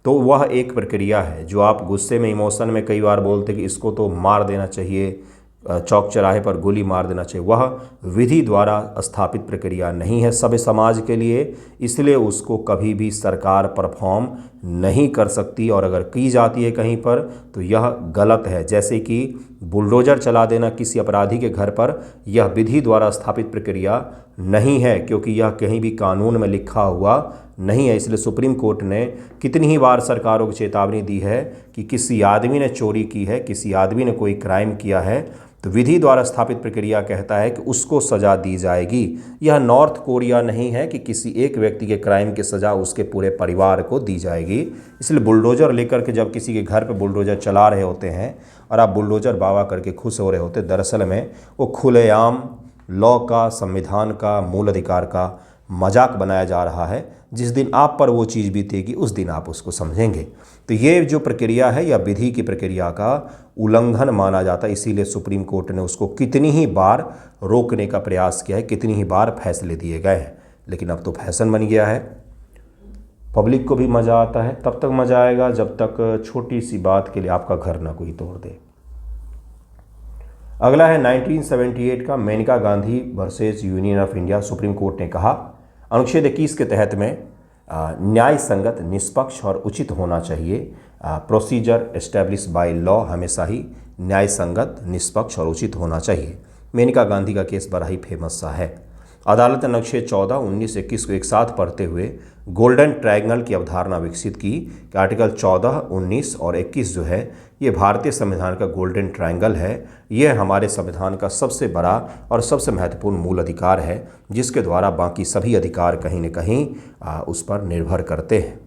तो वह एक प्रक्रिया है जो आप गुस्से में, इमोशन में कई बार बोलते कि इसको तो मार देना चाहिए, चौक चौराहे पर गोली मार देना चाहिए, वह विधि द्वारा स्थापित प्रक्रिया नहीं है सभ्य समाज के लिए, इसलिए उसको कभी भी सरकार परफॉर्म नहीं कर सकती। और अगर की जाती है कहीं पर तो यह गलत है। जैसे कि बुलडोज़र चला देना किसी अपराधी के घर पर, यह विधि द्वारा स्थापित प्रक्रिया नहीं है क्योंकि यह कहीं भी कानून में लिखा हुआ नहीं है। इसलिए सुप्रीम कोर्ट ने कितनी ही बार सरकारों को चेतावनी दी है कि किसी आदमी ने चोरी की है, किसी आदमी ने कोई क्राइम किया है, तो विधि द्वारा स्थापित प्रक्रिया कहता है कि उसको सज़ा दी जाएगी। यह नॉर्थ कोरिया नहीं है कि किसी एक व्यक्ति के क्राइम की सज़ा उसके पूरे परिवार को दी जाएगी। इसलिए बुलडोज़र लेकर के जब किसी के घर पे बुलडोज़र चला रहे होते हैं और आप बुलडोज़र बाबा करके खुश हो रहे होते, दरअसल में वो खुलेआम लॉ का, संविधान का, मूल अधिकार का मजाक बनाया जा रहा है। जिस दिन आप पर वो चीज़ बीतेगी उस दिन आप उसको समझेंगे। तो ये जो प्रक्रिया है, या विधि की प्रक्रिया का उल्लंघन माना जाता है। इसीलिए सुप्रीम कोर्ट ने उसको कितनी ही बार रोकने का प्रयास किया है, कितनी ही बार फैसले दिए गए हैं। लेकिन अब तो फैशन बन गया है, पब्लिक को भी मज़ा आता है। तब तक मज़ा आएगा जब तक छोटी सी बात के लिए आपका घर ना कोई तोड़ दे। अगला है 1978 का Menaka Gandhi versus Union of India. Supreme Court ने कहा अनुच्छेद 21 के तहत में न्याय संगत, निष्पक्ष और उचित होना चाहिए। प्रोसीजर एस्टैब्लिश बाय लॉ हमेशा ही न्याय संगत, निष्पक्ष और उचित होना चाहिए। मेनका गांधी का केस बड़ा ही फेमस सा है। अदालत ने अनुच्छेद 14, 19, 21 को एक साथ पढ़ते हुए गोल्डन ट्रायंगल की अवधारणा विकसित की कि आर्टिकल 14, 19 और 21 जो है ये भारतीय संविधान का गोल्डन ट्रायंगल है। यह हमारे संविधान का सबसे बड़ा और सबसे महत्वपूर्ण मूल अधिकार है जिसके द्वारा बाकी सभी अधिकार कहीं न कहीं उस पर निर्भर करते हैं।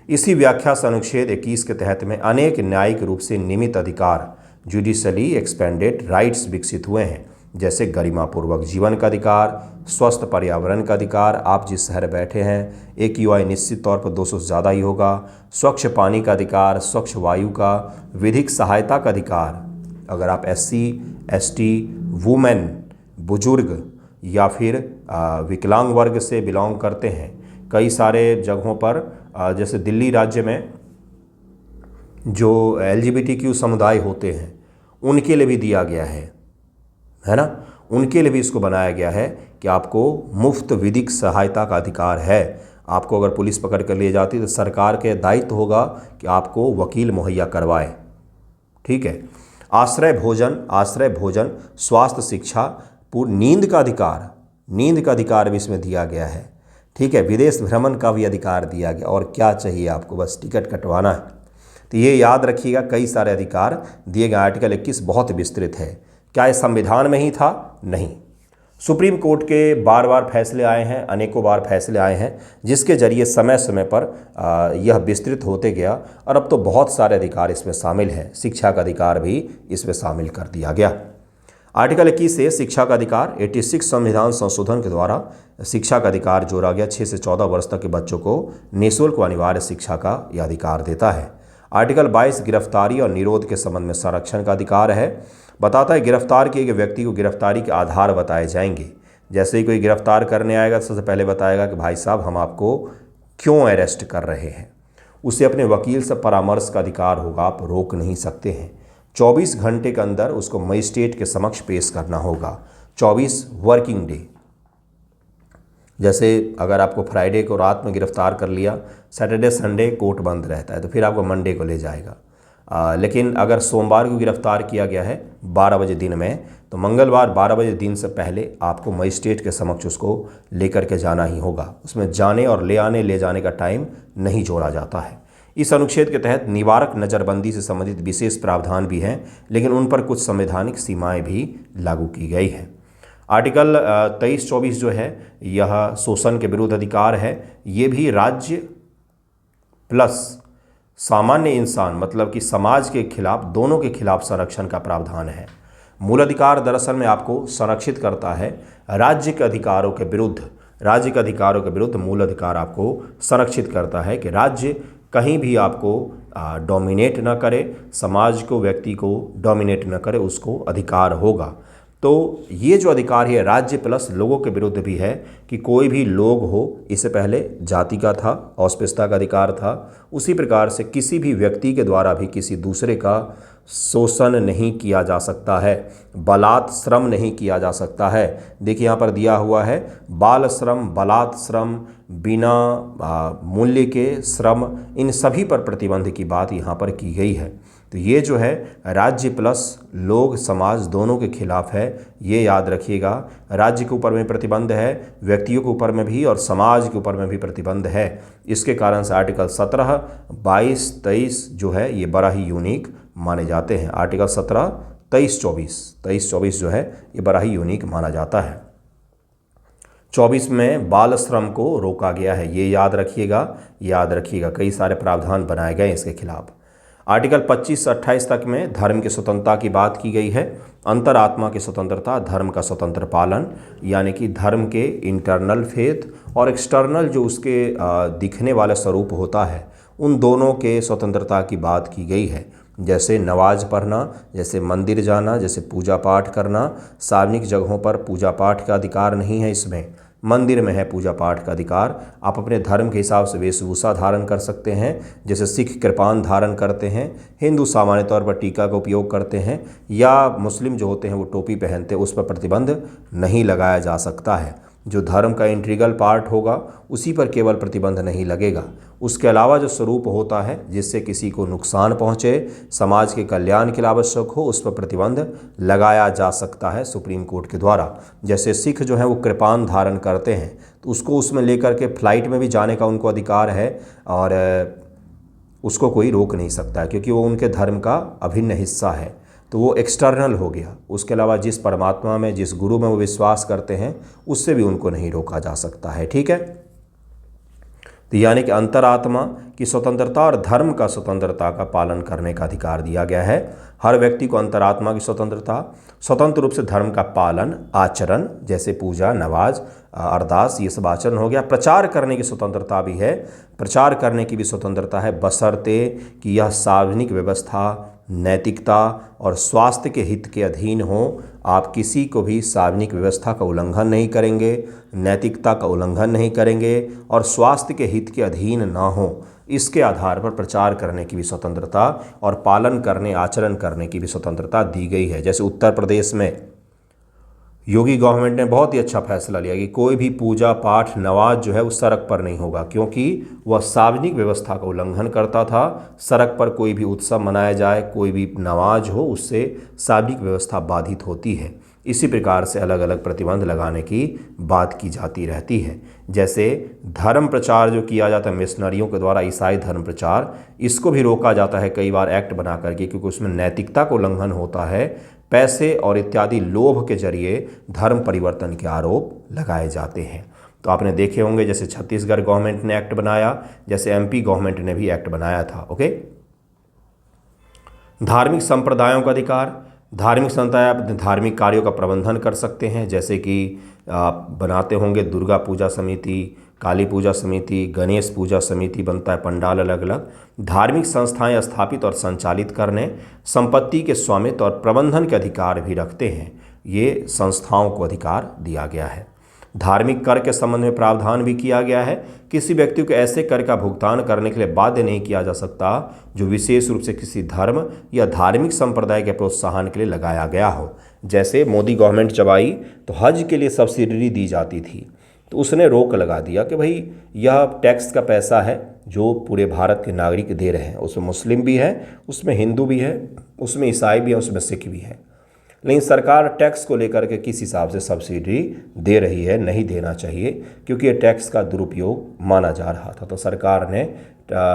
इसी व्याख्या से अनुच्छेद 21 के तहत में अनेक न्यायिक रूप से नियमित अधिकार, जुडिशली एक्सपेंडेड राइट्स विकसित हुए हैं, जैसे गरिमापूर्वक जीवन का अधिकार, स्वस्थ पर्यावरण का अधिकार, आप जिस शहर बैठे हैं AQI निश्चित तौर पर 200 से ज़्यादा ही होगा, स्वच्छ पानी का अधिकार, स्वच्छ वायु का, विधिक सहायता का अधिकार, अगर आप SC, ST, वुमेन, बुजुर्ग या फिर विकलांग वर्ग से बिलोंग करते हैं। कई सारे जगहों पर जैसे दिल्ली राज्य में जो LGBTQ समुदाय होते हैं उनके लिए भी दिया गया है ना, उनके लिए भी इसको बनाया गया है कि आपको मुफ्त विधिक सहायता का अधिकार है। आपको अगर पुलिस पकड़ कर ले जाती तो सरकार के दायित्व होगा कि आपको वकील मुहैया करवाए। ठीक है। आश्रय भोजन, स्वास्थ्य, शिक्षा, नींद का अधिकार भी इसमें दिया गया है। ठीक है। विदेश भ्रमण का भी अधिकार दिया गया। और क्या चाहिए आपको, बस टिकट कटवाना है। तो ये याद रखिएगा, कई सारे अधिकार दिए गए। आर्टिकल 21 बहुत विस्तृत है। क्या ये संविधान में ही था? नहीं। सुप्रीम कोर्ट के बार बार फैसले आए हैं, अनेकों बार फैसले आए हैं जिसके जरिए समय समय पर यह विस्तृत होते गया और अब तो बहुत सारे अधिकार इसमें शामिल हैं। शिक्षा का अधिकार भी इसमें शामिल कर दिया गया। आर्टिकल 21 से शिक्षा का अधिकार 86 संविधान संशोधन के द्वारा शिक्षा का अधिकार जोड़ा गया। 6 से 14 वर्ष तक के बच्चों को निःशुल्क व अनिवार्य शिक्षा का यह अधिकार देता है। आर्टिकल 22 गिरफ्तारी और निरोध के संबंध में संरक्षण का अधिकार है। बताता है गिरफ्तार किए गए व्यक्ति को गिरफ्तारी के आधार बताए जाएंगे। जैसे ही कोई गिरफ्तार करने आएगा सबसे पहले बताएगा कि भाई साहब हम आपको क्यों अरेस्ट कर रहे हैं। उसे अपने वकील से परामर्श का अधिकार होगा, आप रोक नहीं सकते हैं। 24 घंटे के अंदर उसको मजिस्ट्रेट के समक्ष पेश करना होगा। 24 वर्किंग डे। जैसे अगर आपको फ्राइडे को रात में गिरफ्तार कर लिया, सैटरडे संडे कोर्ट बंद रहता है, तो फिर आपको मंडे को ले जाएगा। लेकिन अगर सोमवार को गिरफ्तार किया गया है 12 बजे दिन में, तो मंगलवार 12 बजे दिन से पहले आपको मजिस्ट्रेट के समक्ष उसको लेकर के जाना ही होगा। उसमें जाने और ले जाने का टाइम नहीं जोड़ा जाता है। इस अनुच्छेद के तहत निवारक नज़रबंदी से संबंधित विशेष प्रावधान भी हैं, लेकिन उन पर कुछ संवैधानिक सीमाएं भी लागू की गई हैं। आर्टिकल 23-24 जो है यह शोषण के विरुद्ध अधिकार है। ये भी राज्य प्लस सामान्य इंसान मतलब कि समाज के खिलाफ, दोनों के खिलाफ संरक्षण का प्रावधान है। मूल अधिकार दरअसल में आपको संरक्षित करता है राज्य के अधिकारों के विरुद्ध मूल अधिकार आपको संरक्षित करता है कि राज्य कहीं भी आपको डोमिनेट ना करे, समाज को, व्यक्ति को डोमिनेट ना करे, उसको अधिकार होगा। तो ये जो अधिकार है राज्य प्लस लोगों के विरुद्ध भी है कि कोई भी लोग हो, इससे पहले जाति का था, अस्पृश्यता का अधिकार था, उसी प्रकार से किसी भी व्यक्ति के द्वारा भी किसी दूसरे का शोषण नहीं किया जा सकता है, बलात् श्रम नहीं किया जा सकता है। देखिए यहाँ पर दिया हुआ है बाल श्रम, बलात् श्रम, बिना मूल्य के श्रम, इन सभी पर प्रतिबंध की बात यहाँ पर की गई है। तो ये जो है राज्य प्लस लोग, समाज दोनों के खिलाफ है, ये याद रखिएगा। राज्य के ऊपर में प्रतिबंध है, व्यक्तियों के ऊपर में भी और समाज के ऊपर में भी प्रतिबंध है। इसके कारण से आर्टिकल 17, 22, 23 जो है ये बड़ा ही यूनिक माने जाते हैं। आर्टिकल 17, 23-24 जो है ये बड़ा ही यूनिक माना जाता है। 24 में बाल श्रम को रोका गया है, ये याद रखिएगा। कई सारे प्रावधान बनाए गए इसके खिलाफ। आर्टिकल 25 से 28 तक में धर्म की स्वतंत्रता की बात की गई है। अंतरात्मा की स्वतंत्रता, धर्म का स्वतंत्र पालन, यानी कि धर्म के इंटरनल फेथ और एक्सटर्नल जो उसके दिखने वाला स्वरूप होता है, उन दोनों के स्वतंत्रता की बात की गई है। जैसे नमाज पढ़ना, जैसे मंदिर जाना, जैसे पूजा पाठ करना। सार्वजनिक जगहों पर पूजा पाठ का अधिकार नहीं है, इसमें मंदिर में है पूजा पाठ का अधिकार। आप अपने धर्म के हिसाब से वेशभूषा धारण कर सकते हैं, जैसे सिख कृपान धारण करते हैं, हिंदू सामान्य तौर पर टीका का उपयोग करते हैं, या मुस्लिम जो होते हैं वो टोपी पहनते हैं, उस पर प्रतिबंध नहीं लगाया जा सकता है। जो धर्म का इंटीग्रल पार्ट होगा उसी पर केवल प्रतिबंध नहीं लगेगा। उसके अलावा जो स्वरूप होता है जिससे किसी को नुकसान पहुँचे, समाज के कल्याण के लिए आवश्यक हो, उस पर प्रतिबंध लगाया जा सकता है सुप्रीम कोर्ट के द्वारा। जैसे सिख जो है वो कृपान धारण करते हैं, तो उसको उसमें लेकर के फ्लाइट में भी जाने का उनको अधिकार है और उसको कोई रोक नहीं सकता है, क्योंकि वो उनके धर्म का अभिन्न हिस्सा है। तो वो एक्सटर्नल हो गया। उसके अलावा जिस परमात्मा में, जिस गुरु में वो विश्वास करते हैं, उससे भी उनको नहीं रोका जा सकता है। ठीक है, तो यानी कि अंतरात्मा की स्वतंत्रता और धर्म का स्वतंत्रता का पालन करने का अधिकार दिया गया है। हर व्यक्ति को अंतरात्मा की स्वतंत्रता, स्वतंत्र रूप से धर्म का पालन, आचरण, जैसे पूजा, नमाज, अरदास, ये सब आचरण हो गया। प्रचार करने की स्वतंत्रता भी है, प्रचार करने की भी स्वतंत्रता है, बशर्ते कि यह सार्वजनिक व्यवस्था, नैतिकता और स्वास्थ्य के हित के अधीन हो। आप किसी को भी सार्वजनिक व्यवस्था का उल्लंघन नहीं करेंगे, नैतिकता का उल्लंघन नहीं करेंगे और स्वास्थ्य के हित के अधीन ना हो, इसके आधार पर प्रचार करने की भी स्वतंत्रता और पालन करने, आचरण करने की भी स्वतंत्रता दी गई है। जैसे उत्तर प्रदेश में योगी गवर्नमेंट ने बहुत ही अच्छा फैसला लिया कि कोई भी पूजा पाठ, नमाज जो है उस सड़क पर नहीं होगा, क्योंकि वह सार्वजनिक व्यवस्था का उल्लंघन करता था। सड़क पर कोई भी उत्सव मनाया जाए, कोई भी नमाज हो, उससे सार्वजनिक व्यवस्था बाधित होती है। इसी प्रकार से अलग अलग प्रतिबंध लगाने की बात की जाती रहती है। जैसे धर्म प्रचार जो किया जाता है मिशनरियों के द्वारा, ईसाई धर्म प्रचार, इसको भी रोका जाता है कई बार एक्ट बना करके, क्योंकि उसमें नैतिकता को उल्लंघन होता है। पैसे और इत्यादि लोभ के जरिए धर्म परिवर्तन के आरोप लगाए जाते हैं। तो आपने देखे होंगे जैसे छत्तीसगढ़ गवर्नमेंट ने एक्ट बनाया, जैसे एमपी गवर्नमेंट ने भी एक्ट बनाया था। ओके, धार्मिक संप्रदायों का अधिकार। धार्मिक संप्रदाय अपने धार्मिक कार्यों का प्रबंधन कर सकते हैं, जैसे कि आप बनाते होंगे दुर्गा पूजा समिति, काली पूजा समिति, गणेश पूजा समिति बनता है, पंडाल अलग अलग। धार्मिक संस्थाएं स्थापित और संचालित करने, संपत्ति के स्वामित्व और प्रबंधन के अधिकार भी रखते हैं। ये संस्थाओं को अधिकार दिया गया है। धार्मिक कर के संबंध में प्रावधान भी किया गया है। किसी व्यक्ति को ऐसे कर का भुगतान करने के लिए बाध्य नहीं किया जा सकता जो विशेष रूप से किसी धर्म या धार्मिक संप्रदाय के प्रोत्साहन के लिए लगाया गया हो। जैसे मोदी गवर्नमेंट जब आई तो हज के लिए सब्सिडी दी जाती थी, तो उसने रोक लगा दिया कि भाई यह टैक्स का पैसा है जो पूरे भारत के नागरिक दे रहे हैं, उसमें मुस्लिम भी है, उसमें हिंदू भी है, उसमें ईसाई भी है, उसमें सिख भी है। लेकिन सरकार टैक्स को लेकर के किस हिसाब से सब्सिडी दे रही है, नहीं देना चाहिए, क्योंकि ये टैक्स का दुरुपयोग माना जा रहा था। तो सरकार ने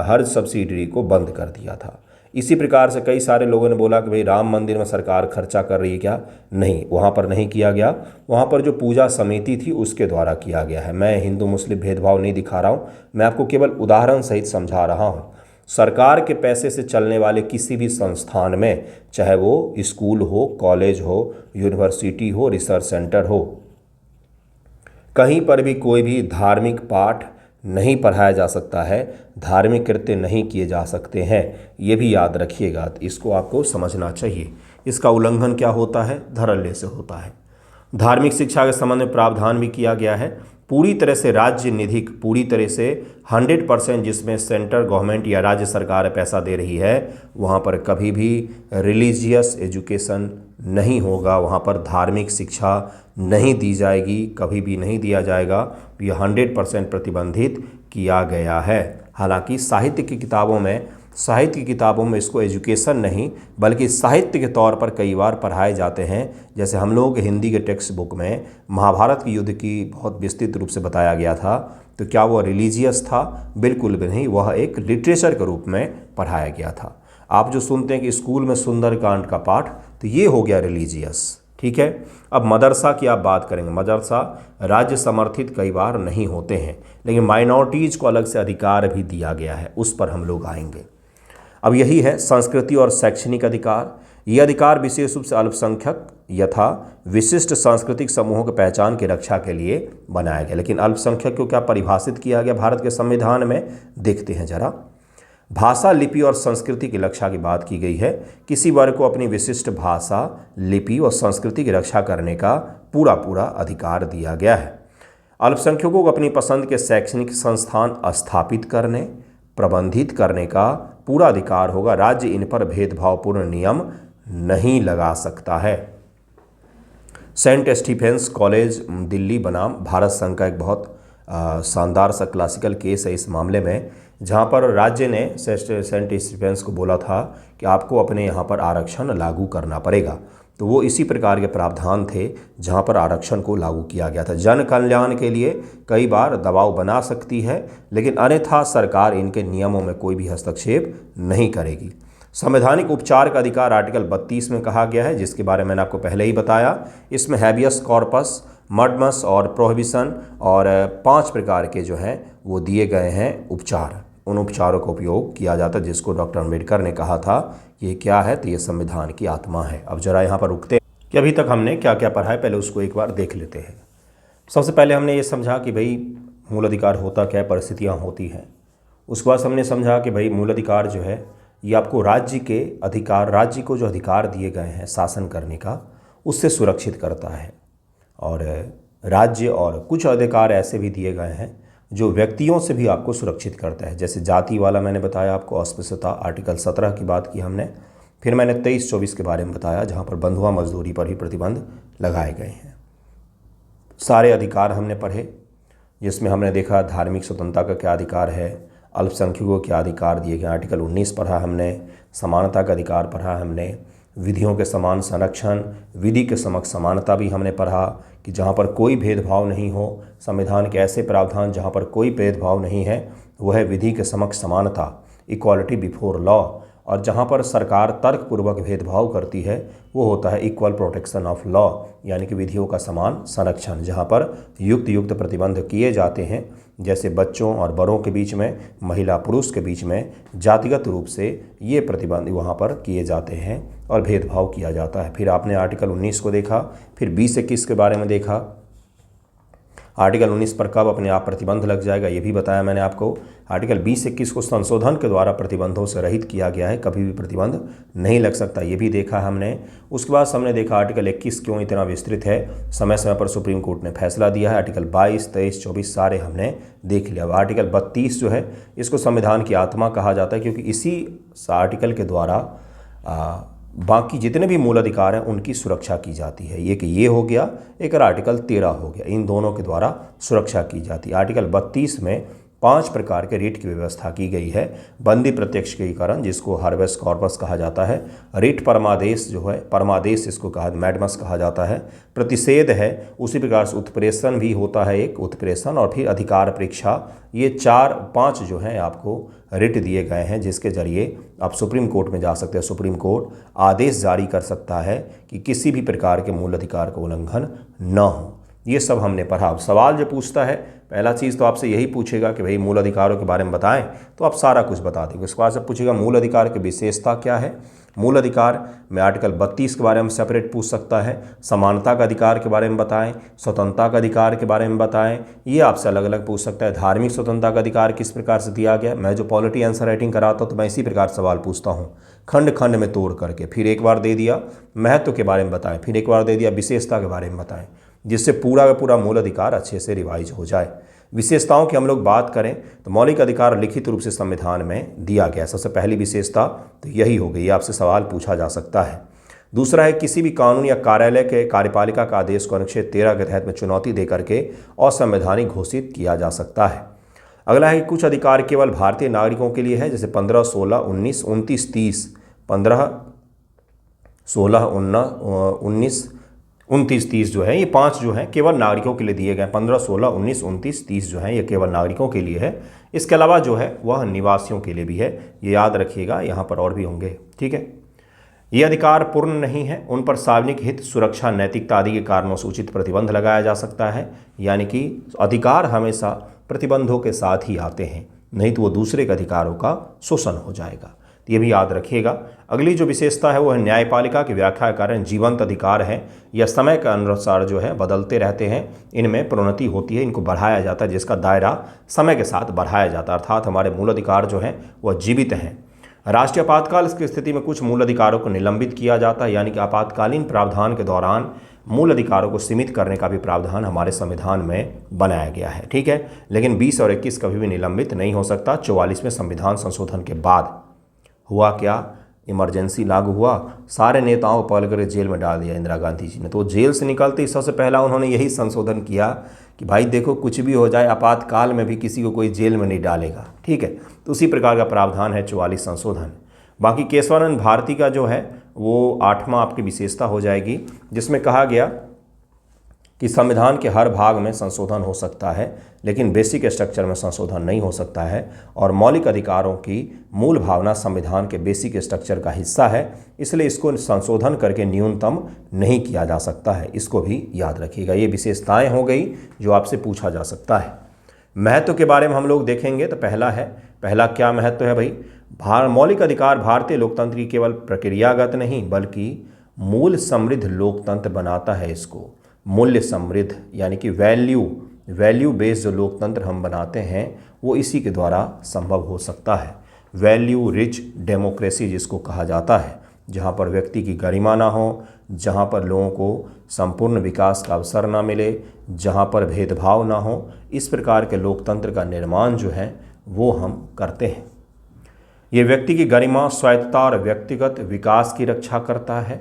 हर सब्सिडी को बंद कर दिया था। इसी प्रकार से कई सारे लोगों ने बोला कि भाई राम मंदिर में सरकार खर्चा कर रही है क्या? नहीं, वहाँ पर नहीं किया गया। वहाँ पर जो पूजा समिति थी उसके द्वारा किया गया है। मैं हिंदू मुस्लिम भेदभाव नहीं दिखा रहा हूँ, मैं आपको केवल उदाहरण सहित समझा रहा हूँ। सरकार के पैसे से चलने वाले किसी भी संस्थान में, चाहे वो स्कूल हो, कॉलेज हो, यूनिवर्सिटी हो, रिसर्च सेंटर हो, कहीं पर भी कोई भी धार्मिक पाठ नहीं पढ़ाया जा सकता है, धार्मिक कृत्य नहीं किए जा सकते हैं। ये भी याद रखिएगा, इसको आपको समझना चाहिए। इसका उल्लंघन क्या होता है? धड़ल्ले से होता है। धार्मिक शिक्षा के संबंध में प्रावधान भी किया गया है, पूरी तरह से राज्य निधिक, पूरी तरह से 100% जिसमें सेंट्रल गवर्नमेंट या राज्य सरकार पैसा दे रही है, वहाँ पर कभी भी रिलीजियस एजुकेशन नहीं होगा, वहाँ पर धार्मिक शिक्षा नहीं दी जाएगी, कभी भी नहीं दिया जाएगा। यह 100% प्रतिबंधित किया गया है। हालांकि साहित्य की किताबों में इसको एजुकेशन नहीं बल्कि साहित्य के तौर पर कई बार पढ़ाए जाते हैं। जैसे हम लोग हिंदी के टेक्स्ट बुक में महाभारत के युद्ध की बहुत विस्तृत रूप से बताया गया था, तो क्या वह रिलीजियस था? बिल्कुल भी नहीं, वह एक लिटरेचर के रूप में पढ़ाया गया था। आप जो सुनते हैं कि स्कूल में सुंदरकांड का पाठ, तो ये हो गया रिलीजियस। ठीक है। अब मदरसा की आप बात करेंगे, मदरसा राज्य समर्थित कई बार नहीं होते हैं, लेकिन माइनॉरिटीज़ को अलग से अधिकार भी दिया गया है, उस पर हम लोग आएंगे। अब यही है संस्कृति और शैक्षणिक अधिकार। ये अधिकार विशेष रूप से अल्पसंख्यक यथा विशिष्ट सांस्कृतिक समूहों की पहचान की रक्षा के लिए बनाया गया। लेकिन अल्पसंख्यक को क्या परिभाषित किया गया भारत के संविधान में? देखते हैं जरा। भाषा, लिपि और संस्कृति की रक्षा की बात की गई है। किसी वर्ग को अपनी विशिष्ट भाषा, लिपि और संस्कृति की रक्षा करने का पूरा अधिकार दिया गया है। अल्पसंख्यकों को अपनी पसंद के शैक्षणिक संस्थान स्थापित करने, प्रबंधित करने का पूरा अधिकार होगा। राज्य इन पर भेदभावपूर्ण नियम नहीं लगा सकता है। सेंट स्टीफेंस कॉलेज दिल्ली बनाम भारत संघ का एक बहुत शानदार सा क्लासिकल केस है इस मामले में, जहाँ पर राज्य ने सेंट स्टीफेंस को बोला था कि आपको अपने यहाँ पर आरक्षण लागू करना पड़ेगा। तो वो इसी प्रकार के प्रावधान थे जहाँ पर आरक्षण को लागू किया गया था। जन कल्याण के लिए कई बार दबाव बना सकती है, लेकिन अन्यथा सरकार इनके नियमों में कोई भी हस्तक्षेप नहीं करेगी। संवैधानिक उपचार का अधिकार आर्टिकल 32 में कहा गया है, जिसके बारे में मैंने आपको पहले ही बताया। इसमें हैबियस कॉर्पस, मडमस और प्रोहिबिशन और 5 प्रकार के जो हैं वो दिए गए हैं उपचार। उन उपचारों का उपयोग किया जाता है, जिसको डॉक्टर अम्बेडकर ने कहा था ये क्या है, तो ये संविधान की आत्मा है। अब जरा यहाँ पर रुकते हैं कि अभी तक हमने क्या क्या पढ़ा है, पहले उसको एक बार देख लेते हैं। सबसे पहले हमने ये समझा कि भाई मूल अधिकार होता क्या है, परिस्थितियाँ होती हैं। उसके बाद हमने समझा कि भाई मूल अधिकार जो है ये आपको राज्य को जो अधिकार दिए गए हैं शासन करने का, उससे सुरक्षित करता है। और राज्य और कुछ अधिकार ऐसे भी दिए गए हैं जो व्यक्तियों से भी आपको सुरक्षित करता है। जैसे जाति वाला मैंने बताया आपको, अस्पृश्यता, आर्टिकल 17 की बात की हमने। फिर मैंने 23-24 के बारे में बताया, जहाँ पर बंधुआ मजदूरी पर ही प्रतिबंध लगाए गए हैं। सारे अधिकार हमने पढ़े, जिसमें हमने देखा धार्मिक स्वतंत्रता का क्या अधिकार है, अल्पसंख्यकों को क्या अधिकार दिए गए। आर्टिकल 19 पढ़ा हमने, समानता का अधिकार पढ़ा हमने, विधियों के समान संरक्षण, विधि के समक्ष समानता भी हमने पढ़ा कि जहाँ पर कोई भेदभाव नहीं हो। संविधान के ऐसे प्रावधान जहाँ पर कोई भेदभाव नहीं है वह है विधि के समक्ष समानता, इक्वालिटी बिफोर लॉ। और जहाँ पर सरकार तर्कपूर्वक भेदभाव करती है वो होता है इक्वल प्रोटेक्शन ऑफ लॉ, यानी कि विधियों का समान संरक्षण, जहाँ पर युक्त प्रतिबंध किए जाते हैं। जैसे बच्चों और बड़ों के बीच में, महिला पुरुष के बीच में जातिगत रूप से ये प्रतिबंध वहाँ पर किए जाते हैं और भेदभाव किया जाता है। फिर आपने आर्टिकल 19 को देखा, फिर 20-21 के बारे में देखा। आर्टिकल 19 पर कब अपने आप प्रतिबंध लग जाएगा ये भी बताया मैंने आपको। आर्टिकल 20-21 को संशोधन के द्वारा प्रतिबंधों से रहित किया गया है, कभी भी प्रतिबंध नहीं लग सकता, ये भी देखा हमने। उसके बाद हमने देखा आर्टिकल 21 क्यों इतना विस्तृत है, समय समय पर सुप्रीम कोर्ट ने फैसला दिया है। आर्टिकल 22, 23, 24 सारे हमने देख लिया। आर्टिकल 32 जो है इसको संविधान की आत्मा कहा जाता है, क्योंकि इसी आर्टिकल के द्वारा बाकी जितने भी मूल अधिकार हैं उनकी सुरक्षा की जाती है। एक ये हो गया, एक आर्टिकल 13 हो गया, इन दोनों के द्वारा सुरक्षा की जाती है। आर्टिकल 32 में 5 प्रकार के रिट की व्यवस्था की गई है। बंदी प्रत्यक्षीकरण, जिसको हार्बेस कॉर्पस कहा जाता है। रिट परमादेश जो है, परमादेश इसको कहा, मैडमस कहा जाता है। प्रतिषेध है, उसी प्रकार से उत्प्रेषण भी होता है, एक उत्प्रेषण, और फिर अधिकार परीक्षा। ये 4-5 जो हैं आपको रिट दिए गए हैं, जिसके जरिए आप सुप्रीम कोर्ट में जा सकते हैं। सुप्रीम कोर्ट आदेश जारी कर सकता है कि किसी भी प्रकार के मूल अधिकार का उल्लंघन न हो। ये सब हमने पढ़ा। अब सवाल जो पूछता है, पहला चीज़ तो आपसे यही पूछेगा कि भाई मूल अधिकारों के बारे में बताएं, तो आप सारा कुछ बता देंगे। उसके बाद से पूछेगा मूल अधिकार की विशेषता क्या है। मूल अधिकार में आर्टिकल 32 के बारे में सेपरेट पूछ सकता है। समानता का अधिकार के बारे में बताएं, स्वतंत्रता का अधिकार के बारे में बताएं, ये आपसे अलग अलग पूछ सकता है। धार्मिक स्वतंत्रता का अधिकार किस प्रकार से दिया गया। मैं जो पॉलिटी आंसर राइटिंग कराता हूँ तो मैं इसी प्रकार सवाल पूछता हूँ, खंड खंड में तोड़ करके। फिर एक बार दे दिया महत्व के बारे में बताएं, फिर एक बार दे दिया विशेषता के बारे में बताएं, जिससे पूरा का पूरा मूल अधिकार अच्छे से रिवाइज हो जाए। विशेषताओं की हम लोग बात करें तो मौलिक अधिकार लिखित रूप से संविधान में दिया गया। सबसे पहली विशेषता तो यही हो गई, आपसे सवाल पूछा जा सकता है। दूसरा है किसी भी कानून या कार्यालय के कार्यपालिका का आदेश को अनुच्छेद 13 के तहत में चुनौती दे करके असंवैधानिक घोषित किया जा सकता है। अगला है कि कुछ अधिकार केवल भारतीय नागरिकों के लिए है, जैसे 15, 16, 19, 29, 30, 15, 16, 19, 29, 30 जो है, ये 5 जो हैं केवल नागरिकों के लिए दिए गए। 15, 16, 19, 29, 30 जो हैं ये केवल नागरिकों के लिए है। इसके अलावा जो है वह निवासियों के लिए भी है, ये याद रखिएगा, यहाँ पर और भी होंगे। ठीक है, ये अधिकार पूर्ण नहीं है, उन पर सार्वजनिक हित, सुरक्षा, नैतिकता आदि के कारणों से उचित प्रतिबंध लगाया जा सकता है। यानी कि अधिकार हमेशा प्रतिबंधों के साथ ही आते हैं, नहीं तो वो दूसरे के अधिकारों का शोषण हो जाएगा। तो ये भी याद रखिएगा। अगली जो विशेषता है वो है न्यायपालिका की व्याख्या के कारण जीवंत अधिकार है, यह समय के अनुसार जो है बदलते रहते हैं, इनमें प्रोन्नति होती है, इनको बढ़ाया जाता है, जिसका दायरा समय के साथ बढ़ाया जाता है। अर्थात हमारे मूल अधिकार जो हैं वह जीवित हैं। राष्ट्रीय आपातकाल की स्थिति में कुछ मूल अधिकारों को निलंबित किया जाता है, यानी कि आपातकालीन प्रावधान के दौरान मूल अधिकारों को सीमित करने का भी प्रावधान हमारे संविधान में बनाया गया है। ठीक है, लेकिन 20 और 21 कभी भी निलंबित नहीं हो सकता। 44वें संविधान संशोधन के बाद हुआ क्या, इमरजेंसी लागू हुआ, सारे नेताओं को पकड़ कर जेल में डाल दिया इंदिरा गांधी जी ने। तो जेल से निकलते ही सबसे पहला उन्होंने यही संशोधन किया कि भाई देखो कुछ भी हो जाए आपातकाल में भी किसी को कोई जेल में नहीं डालेगा। ठीक है, तो उसी प्रकार का प्रावधान है 44 संशोधन। बाकी केशवानंद भारती का जो है वो 8वां आपकी विशेषता हो जाएगी, जिसमें कहा गया कि संविधान के हर भाग में संशोधन हो सकता है, लेकिन बेसिक स्ट्रक्चर में संशोधन नहीं हो सकता है। और मौलिक अधिकारों की मूल भावना संविधान के बेसिक स्ट्रक्चर का हिस्सा है, इसलिए इसको संशोधन करके न्यूनतम नहीं किया जा सकता है। इसको भी याद रखिएगा। ये विशेषताएं हो गई जो आपसे पूछा जा सकता है। महत्व के बारे में हम लोग देखेंगे तो पहला क्या महत्व है भाई। मौलिक अधिकार भारतीय लोकतंत्र की केवल प्रक्रियागत नहीं बल्कि मूल समृद्ध लोकतंत्र बनाता है। इसको मूल्य समृद्ध यानी कि वैल्यू बेस्ड जो लोकतंत्र हम बनाते हैं वो इसी के द्वारा संभव हो सकता है। वैल्यू रिच डेमोक्रेसी जिसको कहा जाता है, जहाँ पर व्यक्ति की गरिमा ना हो, जहाँ पर लोगों को संपूर्ण विकास का अवसर ना मिले, जहाँ पर भेदभाव ना हो, इस प्रकार के लोकतंत्र का निर्माण जो है वो हम करते हैं। ये व्यक्ति की गरिमा, स्वायत्तता और व्यक्तिगत विकास की रक्षा करता है।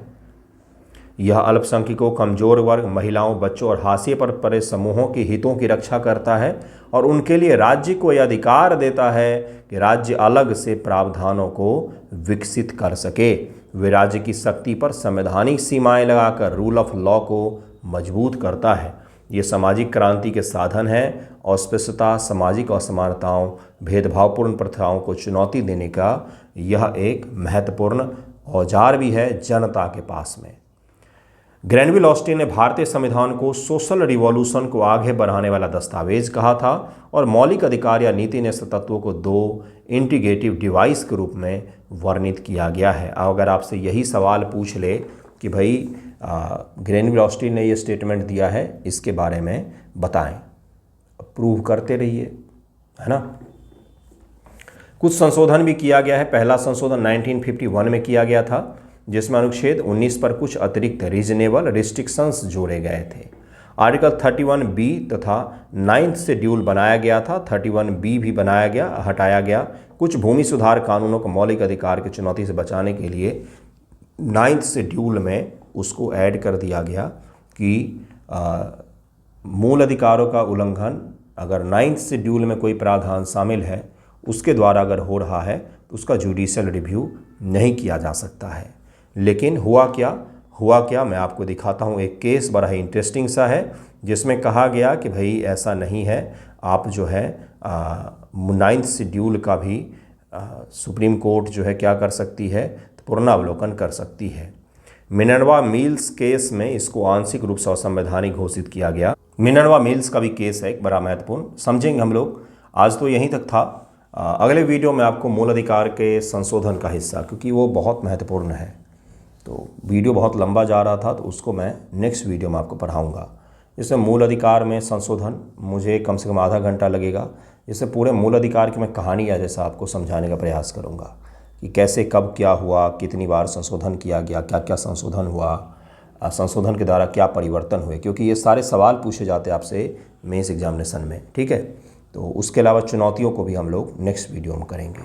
यह अल्पसंख्यकों, कमजोर वर्ग, महिलाओं, बच्चों और हाशिए पर पड़े समूहों के हितों की रक्षा करता है और उनके लिए राज्य को यह अधिकार देता है कि राज्य अलग से प्रावधानों को विकसित कर सके। वे राज्य की शक्ति पर संवैधानिक सीमाएं लगाकर रूल ऑफ लॉ को मजबूत करता है। ये सामाजिक क्रांति के साधन है। अस्पृश्यता, सामाजिक असमानताओं, भेदभावपूर्ण प्रथाओं को चुनौती देने का यह एक महत्वपूर्ण औजार भी है जनता के पास में। ग्रैनविल ऑस्टिन ने भारतीय संविधान को सोशल रिवॉल्यूशन को आगे बढ़ाने वाला दस्तावेज कहा था और मौलिक अधिकार या नीति निष्ठ तत्वों को 2 इंटीग्रेटिव डिवाइस के रूप में वर्णित किया गया है। अगर आपसे यही सवाल पूछ ले कि भाई ग्रैनविल ऑस्टिन ने ये स्टेटमेंट दिया है, इसके बारे में बताएं, प्रूव करते रहिए, है ना। कुछ संशोधन भी किया गया है। पहला संशोधन 1951 में किया गया था, जिसमें अनुच्छेद 19 पर कुछ अतिरिक्त रीजनेबल रिस्ट्रिक्शंस जोड़े गए थे। आर्टिकल 31B तथा 9th शेड्यूल बनाया गया था। 31B भी बनाया गया, हटाया गया। कुछ भूमि सुधार कानूनों को मौलिक अधिकार की चुनौती से बचाने के लिए 9th शेड्यूल में उसको ऐड कर दिया गया कि मूल अधिकारों का उल्लंघन अगर 9th शेड्यूल में कोई प्रावधान शामिल है उसके द्वारा अगर हो रहा है तो उसका जुडिशियल रिव्यू नहीं किया जा सकता है। लेकिन हुआ क्या मैं आपको दिखाता हूँ। एक केस बड़ा ही इंटरेस्टिंग सा है जिसमें कहा गया कि भाई ऐसा नहीं है, आप जो है 9th शेड्यूल का भी सुप्रीम कोर्ट जो है क्या कर सकती है, तो पुनरावलोकन कर सकती है। मिनर्वा मिल्स केस में इसको आंशिक रूप से असंवैधानिक घोषित किया गया। मिनर्वा मिल्स का भी केस है एक बड़ा महत्वपूर्ण, समझेंगे हम लोग। आज तो यहीं तक था। अगले वीडियो में आपको मूल अधिकार के संशोधन का हिस्सा, क्योंकि वो बहुत महत्वपूर्ण है, तो वीडियो बहुत लंबा जा रहा था तो उसको मैं नेक्स्ट वीडियो में आपको पढ़ाऊँगा। इसमें मूल अधिकार में संशोधन मुझे कम से कम आधा घंटा लगेगा। इससे पूरे मूल अधिकार की मैं कहानी या जैसा आपको समझाने का प्रयास करूँगा कि कैसे कब क्या हुआ, कितनी बार संशोधन किया गया, क्या क्या संशोधन हुआ, संशोधन के द्वारा क्या परिवर्तन हुए, क्योंकि ये सारे सवाल पूछे जाते हैं आपसे मेंस एग्जामिनेशन में। ठीक है, तो उसके अलावा चुनौतियों को भी हम लोग नेक्स्ट वीडियो में करेंगे।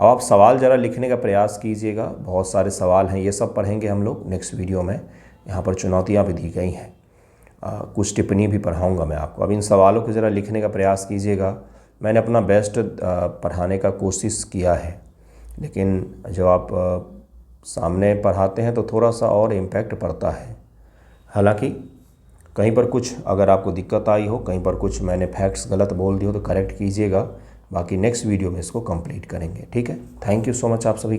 अब आप सवाल ज़रा लिखने का प्रयास कीजिएगा, बहुत सारे सवाल हैं, ये सब पढ़ेंगे हम लोग नेक्स्ट वीडियो में। यहाँ पर चुनौतियाँ भी दी गई हैं, कुछ टिप्पणी भी पढ़ाऊँगा मैं आपको। अब इन सवालों को ज़रा लिखने का प्रयास कीजिएगा। मैंने अपना बेस्ट पढ़ाने का कोशिश किया है, लेकिन जब आप सामने पढ़ाते हैं तो थोड़ा सा और इम्पैक्ट पड़ता है। हालांकि कहीं पर कुछ अगर आपको दिक्कत आई हो, कहीं पर कुछ मैंने फैक्ट्स गलत बोल दिए हो तो करेक्ट कीजिएगा। बाकी नेक्स्ट वीडियो में इसको कंप्लीट करेंगे। ठीक है, थैंक यू सो मच आप सभी।